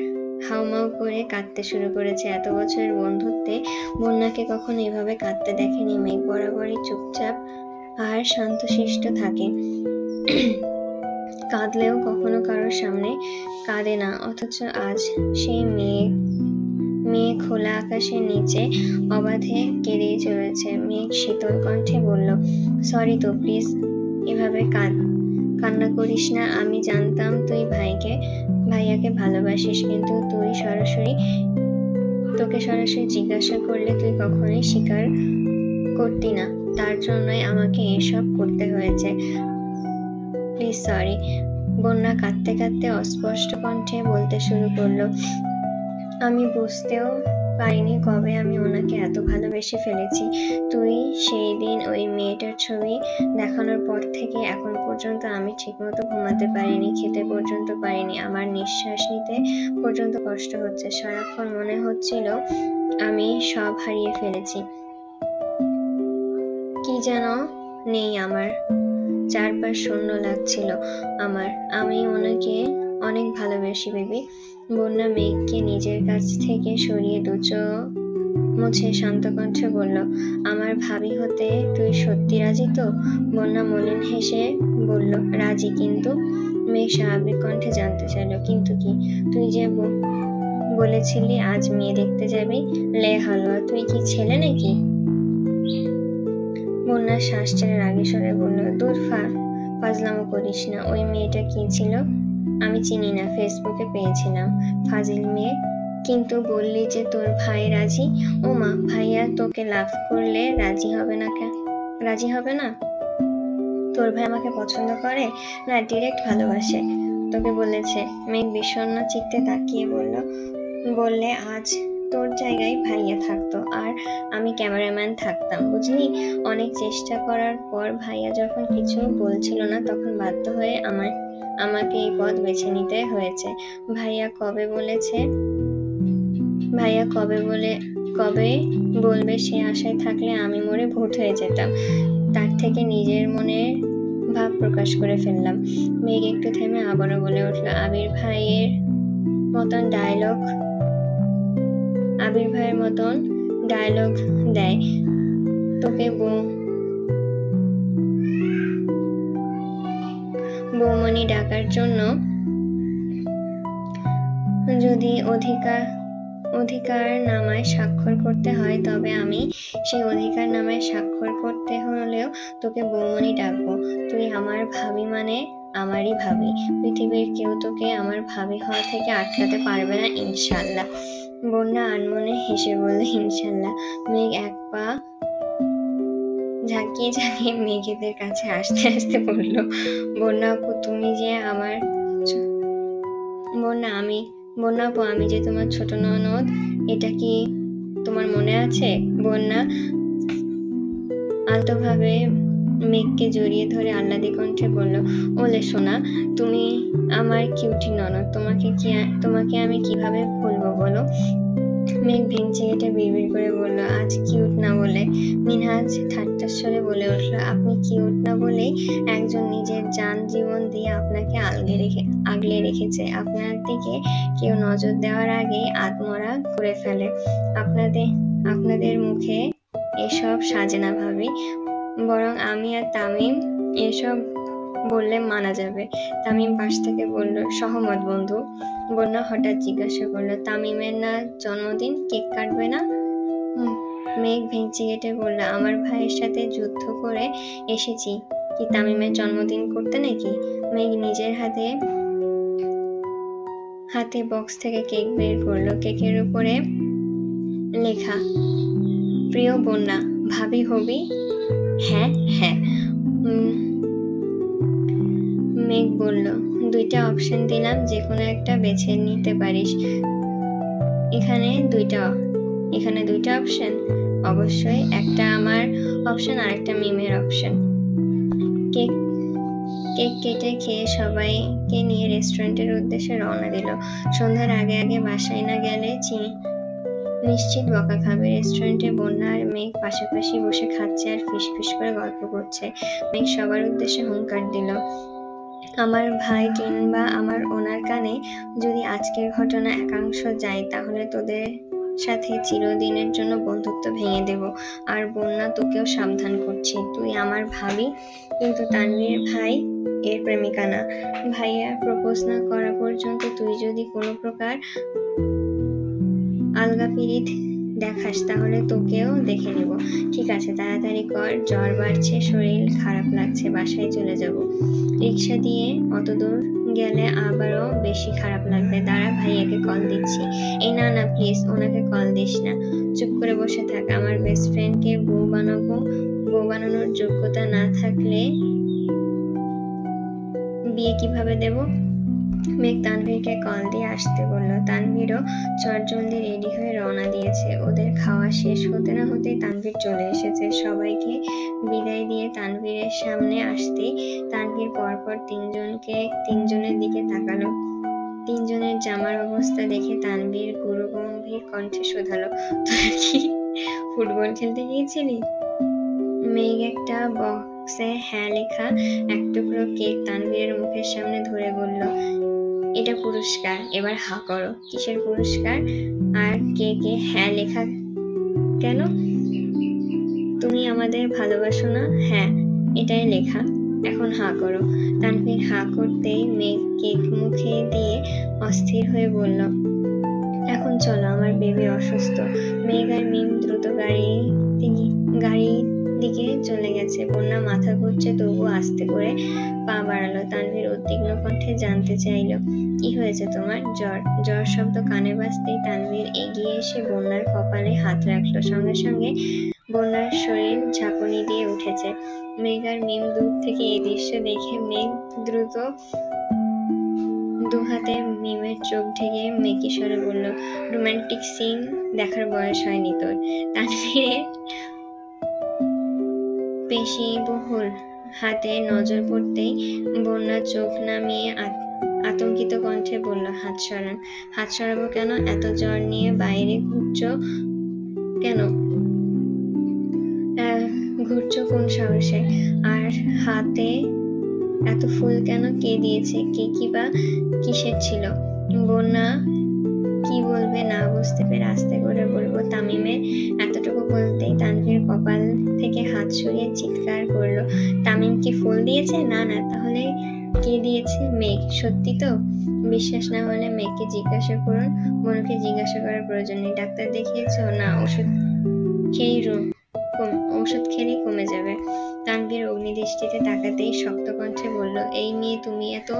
হাউমাউ করে কাঁদতে শুরু করেছে। এত বছরের বন্ধুত্বে বন্যাকে কখনো এভাবে কাঁদতে দেখেনি। মেঘ বরাবরই চুপচাপ আর শান্তশিষ্ট থাকে। কাঁদলেও কখনো কারোর সামনে কাঁদে না, অথচ আজ সেই মেয়ে খোলা আকাশের নিচে অবাধে কেঁদেই চলেছে। মেঘ শীতল কণ্ঠে বলল, সরি তো, প্লিজ এভাবে কান্না করিস না। আমি জানতাম তুই ভাইয়াকে ভালোবাসিস, কিন্তু তোকে সরাসরি জিজ্ঞাসা করলে তুই কখনোই স্বীকার করতি না, তার জন্যই আমাকে এসব করতে হয়েছে। Please sorry. বন্যা কাঁদতে কাঁদতে অস্পষ্ট কণ্ঠে বলতে শুরু করলো, আমি বুঝতেও পারিনি কবে আমি ওনাকে এত ভালোবেসে ফেলেছি। তুই সেই দিন ওই মেয়েটার ছবি দেখানোর পর থেকে এখন পর্যন্ত আমি ঠিকমতো ঘুমাতে পারিনি, খেতে পর্যন্ত পারিনি, আমার নিঃশ্বাস নিতে পর্যন্ত কষ্ট হচ্ছে। সারাক্ষণ মনে হচ্ছিল আমি সব হারিয়ে ফেলেছি, কি যেন নেই আমার। চারপাশ শূন্য লাগছিল আমার। আমি ওনাকে অনেক ভালোবাসি বেবি। বন্যা মেঘকে নিজের কাছ থেকে সরিয়ে চোখ মুছে শান্ত কণ্ঠে বলল, আমার ভাবি হতে তুই সত্যি রাজি তো? বন্যা মলিন হেসে বলল, রাজি। কিন্তু? মেঘ স্বাভাবিক কণ্ঠে জানতে চাইল, কিন্তু কি? তুই যে বলেছিলি আজ মেয়ে দেখতে যাবি। লে হালুয়া, তুই কি ছেলে নাকি? বন্যা শ্বাস ছেড়ে রাগে স্বরে বলল, দূর ফাজলামো করিস না। ওই মেয়েটা কি ছিল? আমি চিনি না, ফেসবুকে পেয়েছিলাম। ফাজিল মেয়ে। কিন্তু বললি যে তোর ভাই রাজি। ও মা, ভাইয়া তোকে লাভ করলে রাজি হবে না? রাজি হবে না? তোর ভাই আমাকে পছন্দ করে না ডিরেক্ট ভালোবাসে? তোকে বলেছে? মেঘ বিষণ্ণ চিত্তে তাকিয়ে বললে আজ তোর জায়গায় ভাইয়া থাকতো আর আমি ক্যামেরাম্যান থাকতাম, বুঝলি? অনেক চেষ্টা করার পর ভাইয়া যখন কিছু বলছিল না, তখন বাধ্য হয়ে আমাকে এই পথ বেছে নিতে হয়েছে। ভাইয়া কবে বলবে সে আশায় থাকলে আমি মরে ভূত হয়ে যেতাম। তার থেকে নিজের মনে ভাব প্রকাশ করে ফেললাম। মেঘ একটু থেমে আবারও বলে উঠল, আবির ভাইয়ের মতন ডায়লগ দেয় তোকে বৌমনি ডাকার জন্য। যদি অধিকারনামায় স্বাক্ষর করতে হয়, তবে আমি সেই অধিকারনামায় স্বাক্ষর করতে হলেও তোকে বৌমনি ডাকবো। তুই আমার ভাবি মানে আমারই ভাবি। পৃথিবীর কেউ তোকে আমার ভাবি হওয়া থেকে আটকাতে পারবে না, ইনশাল্লাহ। বন্যা আনমনে হেসে বলল, ইনশাল্লাহ। মেঘ এক পা ঝাঁকিয়ে মেঘেদের কাছে আস্তে আস্তে বলল, বন্যা আপু, তুমি যে আমার বন্যা আপু, আমি যে তোমার ছোট ননদ, এটা কি তোমার মনে আছে? বন্যা আলতোভাবে মেঘকে জড়িয়ে ধরে আহ্লাদী কণ্ঠে বলল, ওলে সোনা, তুমি আমার কিউটি ননদ। তোমাকে আমি কিভাবে ভুলবো বলো? মেঘ ভেঙচি কেটে বিড়বিড় করে বলল, আজ কিউট না বলে? মিনহাজ ঠাট্টার স্বরে বলে উঠল, আপনি কিউট না বলেই একজন নিজের জান জীবন দিয়ে আপনাকে আগলে রেখেছে। আপনার দিকে কেউ নজর দেওয়ার আগেই আত্মরা করে ফেলে। আপনাদের মুখে এসব সাজে না ভাবি, বরং আমি আর তামিম এসব বললে মানা যাবে। তামিম পাশ থেকে বলল, সহমত বন্ধু। বন্যা হঠাৎ জিজ্ঞাসা করলো, তামিমের না জন্মদিন, কেক কাটবে না? মেঘ ভেঙচি কেটে বলল, আমার ভাইয়ের সাথে যুদ্ধ করে এসেছি, কি তামিমের জন্মদিন করতে নাকি? মেঘ নিজের হাতে বক্স থেকে কেক বের করলো। কেকের উপরে লেখা, প্রিয় বন্যা, ভাবি হবি? হ্যাঁ হ্যাঁ। মেঘ বলল, দুইটা অপশন দিলাম, যে কোনো একটা বেছে নিতে পারিস। এখানে দুইটা অপশন? অবশ্যই, একটা আমার অপশন আর একটা মিমের অপশন। কেক কেটে খেয়ে সবাইকে নিয়ে রেস্টুরেন্টের উদ্দেশ্যে রওনা দিল। সন্ধ্যার আগে বাসায় না গেলে নিশ্চিত বকা খাবে। রেস্টুরেন্টে বন্যা আর মেঘ পাশাপাশি বসে খাচ্ছে আর ফিসফিস করে গল্প করছে। মেঘ সবার উদ্দেশ্যে হুঙ্কার দিল, আমার ভাই কিংবা ওনার কানে যদি আজকের ঘটনা একাংশ যায়, তাহলে তোদের সাথে চিরদিনের জন্য বন্ধুত্ব ভেঙে দেব। আর বন্যা, তোকেও সাবধান করছি, তুই আমার ভাবি, কিন্তু তানভীর ভাই এর প্রেমিকা না। ভাইয়া প্রপোজ না করা পর্যন্ত তুই যদি কোনো প্রকার আলগা পিরিত দেখাস, তাহলে তোকেও দেখে নিব। ঠিক আছে, তাড়াতাড়ি কর, জ্বর বাড়ছে, শরীর খারাপ লাগছে, বাসায় চলে যাব। রিক্সা দিয়ে অত দূর গেলে আবারও বেশি খারাপ লাগবে। দাঁড়া, ভাইয়াকে কল দিচ্ছি। এই না প্লিজ, ওনাকে কল দিস না, চুপ করে বসে থাক। আমার বেস্ট ফ্রেন্ডকে বউ বানানোর যোগ্যতা না থাকলে বিয়ে কিভাবে দেব? মেঘ তানভীরকে কল দিয়ে আসতে বলল। তানভীরও চটজলদি রেডি হয়ে রওনা দিয়েছে। ওদের খাওয়া শেষ হতে না হতেই তানভীর চলে এসেছে। সবাইকে বিদায় দিয়ে তানভীরের সামনে আসতেই তানভীর পরপর তিনজনের দিকে তাকালো। তিনজনের জামার অবস্থা দেখে তানভীর গুরুগম্ভীর কণ্ঠে শোধালো, তোরা কি ফুটবল খেলতে গিয়েছিলি? মেঘ একটা বক্স বক্সে হ্যাঁ লেখা এক টুকরো কেক তানভীরের মুখের সামনে ধরে বলল, এটা পুরস্কার, এবার হা করো। কিসের পুরস্কার? আর কেকে হ্যাঁ লেখা কেন? তুমি আমাদের ভালোবাসো না? হ্যাঁ, এটাই লেখা, এখন হা করো। তানভীর হা করতেই মেঘ কেক মুখে দিয়ে অস্থির হয়ে বলল, এখন চলো, আমার বেবি অসুস্থ। মেঘ আর মিম দ্রুত গাড়ির দিকে চলে গেছে। বন্যা মাথা ঘুরছে, তবু আস্তে করে পা বাড়ালো। তানভীর উদ্বিগ্ন কণ্ঠে জানতে চাইল, কি হয়েছে তোমার? জ্বর। জ্বর শব্দ কানে বাজতেই তানভীর এগিয়ে এসে বন্যার কপালে হাত রাখলো। সঙ্গে সঙ্গে বন্যার শরীর ঝাঁকুনি দিয়ে উঠেছে। মেঘ আর মিম দূর থেকে এই দৃশ্য দেখে মেঘ দ্রুত দুহাতে মিমের চোখ ঢেকে মেকি স্বরে বলল, রোমান্টিক সিন দেখার বয়স হয়নি তোর। তানভীরের পেশিবহুল হাতে নজর পড়তেই বন্যা চোখ নামিয়ে আতঙ্কিত কণ্ঠে বলল, হাত সরান। হাত সরাবো কেন? এত জ্বর নিয়ে বাইরে ঘুরছো কেন? ঘুরছো কোন সাহসে? আর হাতে এত ফুল কেন? কে দিয়েছে? কেকই বা কিসের ছিল? বন্যা কি বলবে না বুঝতে পেরে আস্তে করে বলবো তামিমের। এতটুকু বলতেই তানভীর কপাল থেকে হাত সরিয়ে চিৎকার করলো, তামিম কি ফুল দিয়েছে? না না, তাহলে কে দিয়েছে? মেঘ। সত্যি তো? বিশ্বাস না হলে মেঘকে জিজ্ঞাসা করুন। বনুকে জিজ্ঞাসা করার প্রয়োজন নেই। ডাক্তার দেখিয়েছো? না, ওষুধ খেলেই কমে যাবে। তানভীর অগ্নিদৃষ্টিতে তাকাতেই শক্ত কণ্ঠে বলল, এই মেয়ে তুমি এত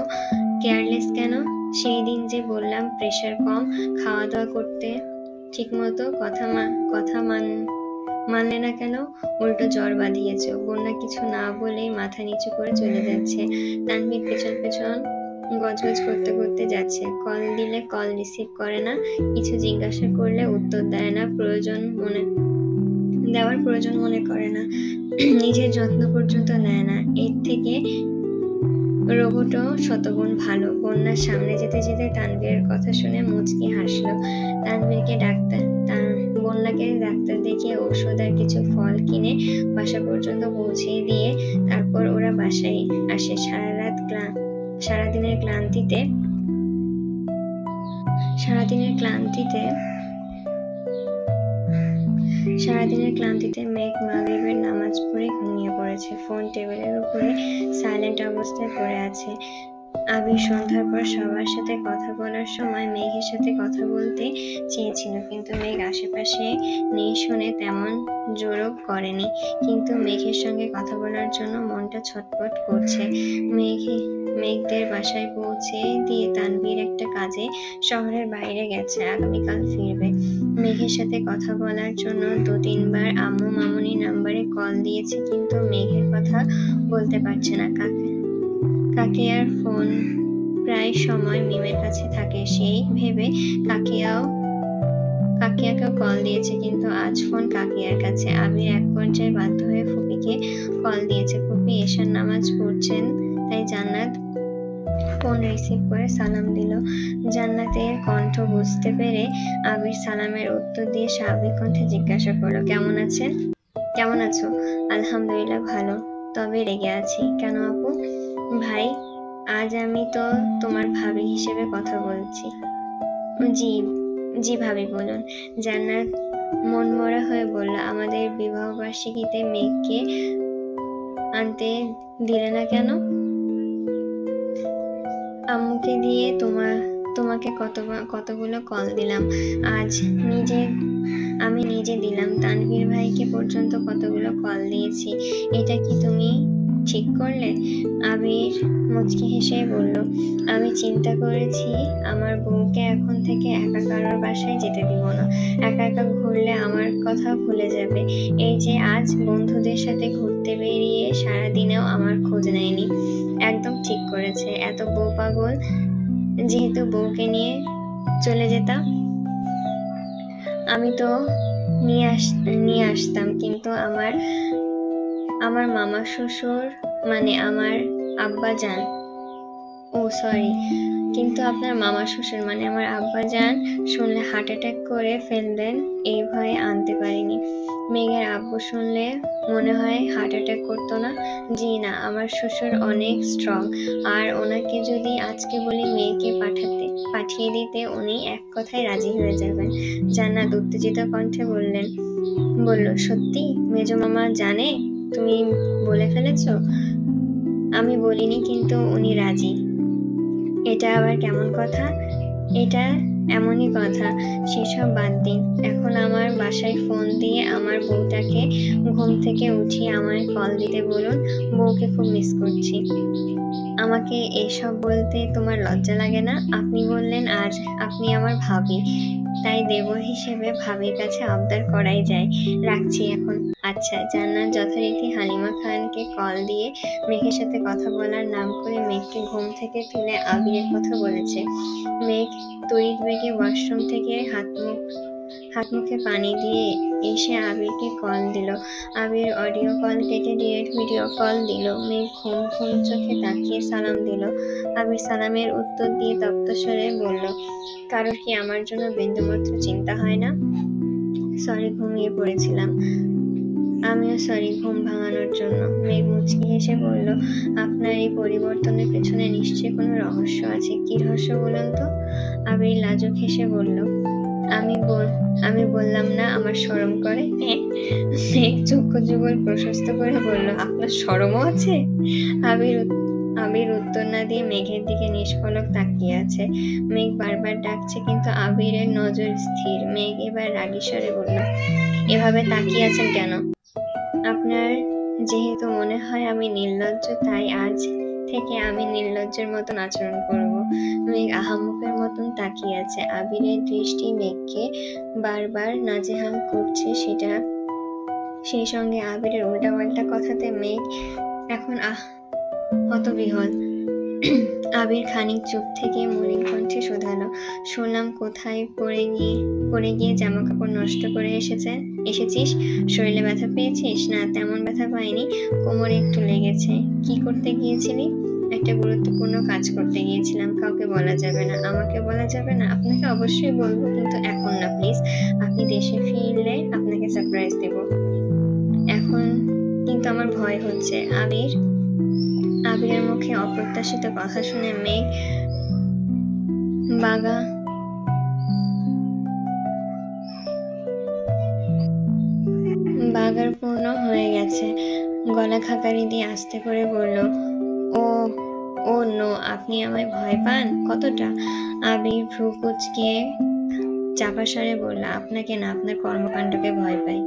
কেয়ারলেস কেন? সেই দিন যে বললাম প্রেশার কম, খাওয়া দাওয়া করতে ঠিক মতো, কথা মানলে না কেন? উল্টো জ্বর বাঁধিয়েছ। বন্যা কিছু না বলেই মাথা নিচু করে চলে যাচ্ছে। তানভীর পেছন পেছন গজগজ করতে করতে যাচ্ছে। কল দিলে কল রিসিভ করে না, কিছু জিজ্ঞাসা করলে উত্তর দেয় না, দেওয়ার প্রয়োজন মনে করে না, নিজের যত্ন পর্যন্ত নেয় না। এর থেকে রোবটও শতগুণ ভালো। বন্যার সামনে যেতে যেতে তানভীরের কথা শুনে মুচকি হাসলো। বন্যাকে ডাক্তার দেখিয়ে ঔষধ আর কিছু ফল কিনে বাসা পর্যন্ত পৌঁছে দিয়ে তারপর ওরা বাসায় আসে। সারাদিনের ক্লান্তিতে মেঘ মাগরিবের নামাজ পড়ে ঘুমিয়ে পড়েছে। ফোন টেবিলের উপরে সাইলেন্ট অবস্থায় পড়ে আছে। আবির সন্ধ্যার পর সবার সাথে কথা বলার সময় মেঘের সাথে কথা বলতে চেয়েছিল, কিন্তু মেঘ আশেপাশে নেই শুনে তেমন জোরও করেনি। কিন্তু মেঘের সঙ্গে কথা বলার জন্য মনটা ছটফট করছে। মেঘদের বাসায় পৌঁছে দিয়ে তানভীর একটা কাজে শহরের বাইরে গেছে, আগামীকাল ফিরবে। মেঘের সাথে কথা বলার জন্য 2-3 বার আম্মু মামুনি নাম্বারে কল দিয়েছে, কিন্তু মেঘের কথা বলতে পারছে না। কাকিয়ার ফোন প্রায় সময় মিমের কাছে থাকে, সেই ভেবে কাকিয়াকেও কল দিয়েছে, কিন্তু আজ ফোন কাকিয়ার কাছে। আবির এক পর্যায়ে বাধ্য হয়ে ফুপিকে কল দিয়েছে। ফুপি এশার নামাজ পড়ছেন, তাই জান্নাত ফোন রিসিভ করে সালাম দিল। জান্নাতের কণ্ঠ বুঝতে পেরে আবির সালামের উত্তর দিয়ে স্বাভাবিক কণ্ঠে জিজ্ঞাসা করলো, কেমন আছো? আলহামদুলিল্লাহ ভালো, তবে রেগে আছি। কেন আপু? ভাই, আজ আমি তো তোমার ভাবি হিসেবে কথা বলছি। জি ভাবি বলুন। জান্নাত মনমরা হয়ে বলল, আমাদের বিবাহবার্ষিকীতে মেঘকে আনতে দিলে না কেন? আম্মুকে দিয়ে তোমাকে কতগুলো কল দিলাম, আজ আমি নিজে দিলাম। তানভীর ভাইকে পর্যন্ত কতগুলো কল দিয়েছি, এটা কি তুমি ঠিক করলে? আবির মুচকি হেসে বলল, আমি চিন্তা করেছি আমার বউকে এখন থেকে একা কারোর বাসায় যেতে দিব না। একা একা ঘুরলে আমার কথা ভুলে যাবে। এই যে আজ বন্ধুদের সাথে ঘুরতে বেরিয়ে সারাদিনেও আমার খোঁজ নেয়নি। একদম ঠিক করেছে। এত বউ পাগল, যেহেতু বউকে নিয়ে চলে যেতাম, আমি তো নিয়ে আসতাম, কিন্তু আমার মামা শ্বশুর মানে আমার আব্বাজান, কিন্তু আপনার মামা শ্বশুর মানে আমার আব্বাজান শুনলে হার্ট অ্যাটাক করে ফেলবেন, এই ভয়ে আনতে পারিনি। মেঘের আব্বু শুনলে মনে হয় হার্ট অ্যাটাক করতো না? জি না, আমার শ্বশুর অনেক স্ট্রং, আর ওনাকে যদি আজকে বলি মেয়েকে পাঠিয়ে দিতে উনি এক কথায় রাজি হয়ে যাবেন। জান্নাত উত্তেজিত কণ্ঠে বলল, সত্যি? মেজো মামা জানে তুমি বলে ফেলেছো? আমি বলিনি, কিন্তু উনি রাজি। এটা আবার কেমন কথা? এটা এমনই কথা। সেসব বাদ দিন, এখন আমার বাসায় ফোন দিয়ে আমার বউটাকে ঘুম থেকে উঠিয়ে আমায় কল দিতে বলুন। বউকে খুব মিস করছি। আমাকে এসব বলতে তোমার লজ্জা লাগে না? আপনি বললেন আজ আপনি আমার ভাবি, তাই দেবর হিসেবে ভাবির কাছে আবদার করাই যায়। রাখছি এখন। আচ্ছা। জান্নাত যথারীতি হালিমা খানকে কল দিয়ে মেঘের সাথে কথা বলার নাম করে মেঘকে ঘুম থেকে তুলে আবিরের কথা বলেছে। মেঘ তড়িৎ বেগে ওয়াশরুম থেকে হাত মুখে পানি দিয়ে এসে আবিরকে কল দিল। আবির অডিও কল কেটে ডিরেক্ট ভিডিও কল দিল। মেঘ ঘুম ঘুম চোখে তাকিয়ে সালাম দিল। আবির সালামের উত্তর দিয়ে তপ্ত স্বরে বলল, কারোর কি আমার জন্য বিন্দুমাত্র চিন্তা হয় না? সরি, ঘুমিয়ে পড়েছিলাম। আমিও সরি ঘুম ভাঙানোর জন্য। মেঘ মুচকি হেসে বলল, আপনার এই পরিবর্তনের পেছনে নিশ্চয়ই কোনো রহস্য আছে। কি রহস্য বলুন তো? আবির লাজুক হেসে বলল, আমি বললাম না আমার শরম করে? মেঘ চক্ষু যুগল প্রশস্ত করে বলল, আপনার শরমও আছে? আবির উত্তর না দিয়ে মেঘের দিকে নিষ্পলক তাকিয়ে আছে। মেঘ বারবার ডাকছে, কিন্তু আবিরের নজর স্থির। মেঘ এবার রাগী স্বরে বলল, এভাবে তাকিয়ে আছেন কেন? আপনার যেহেতু মনে হয় আমি নির্লজ্জ, তাই আজ থেকে আমি নির্লজ্জের মতন আচরণ করব। মেঘ আহাম্মকের মতন তাকিয়ে আছে। আবিরের দৃষ্টি মেঘকে বারবার নাজেহাল করছে। সেই সঙ্গে আবিরের উল্টাপাল্টা কথাতে মেঘ এখন হতবিহ্বল। আবির খানিক চুপ থেকে মলিন কণ্ঠে শোধালো, শুনলাম কোথায় পড়ে গিয়ে জামা কাপড় নষ্ট করে এসেছিস? শরীরে ব্যথা পেয়েছিস? না, তেমন ব্যথা পাইনি, কোমরে একটু লেগেছে। কি করতে গিয়েছিলি? একটা গুরুত্বপূর্ণ কাজ করতে গিয়েছিলাম। কাউকে বলা যাবে না? আমাকে বলা যাবে না? আপনাকে অবশ্যই বলবো, কিন্তু এখন না প্লিজ। আপনি দেশে ফিরলে আপনাকে সারপ্রাইজ দেব। এখন কিন্তু আমার ভয় হচ্ছে। আবিরের মুখে অপ্রত্যাশিত কথা শুনে মেঘ বাগারপূর্ণ হয়ে গেছে। গলা খাকারি দিয়ে আস্তে করে বলল, ও নো, আপনি আমায় ভয় পান? কতটা? আবির ভ্রু কুঁচকিয়ে চাপা স্বরে বলল, আপনাকে না, আপনার কর্মকাণ্ডকে ভয় পাই।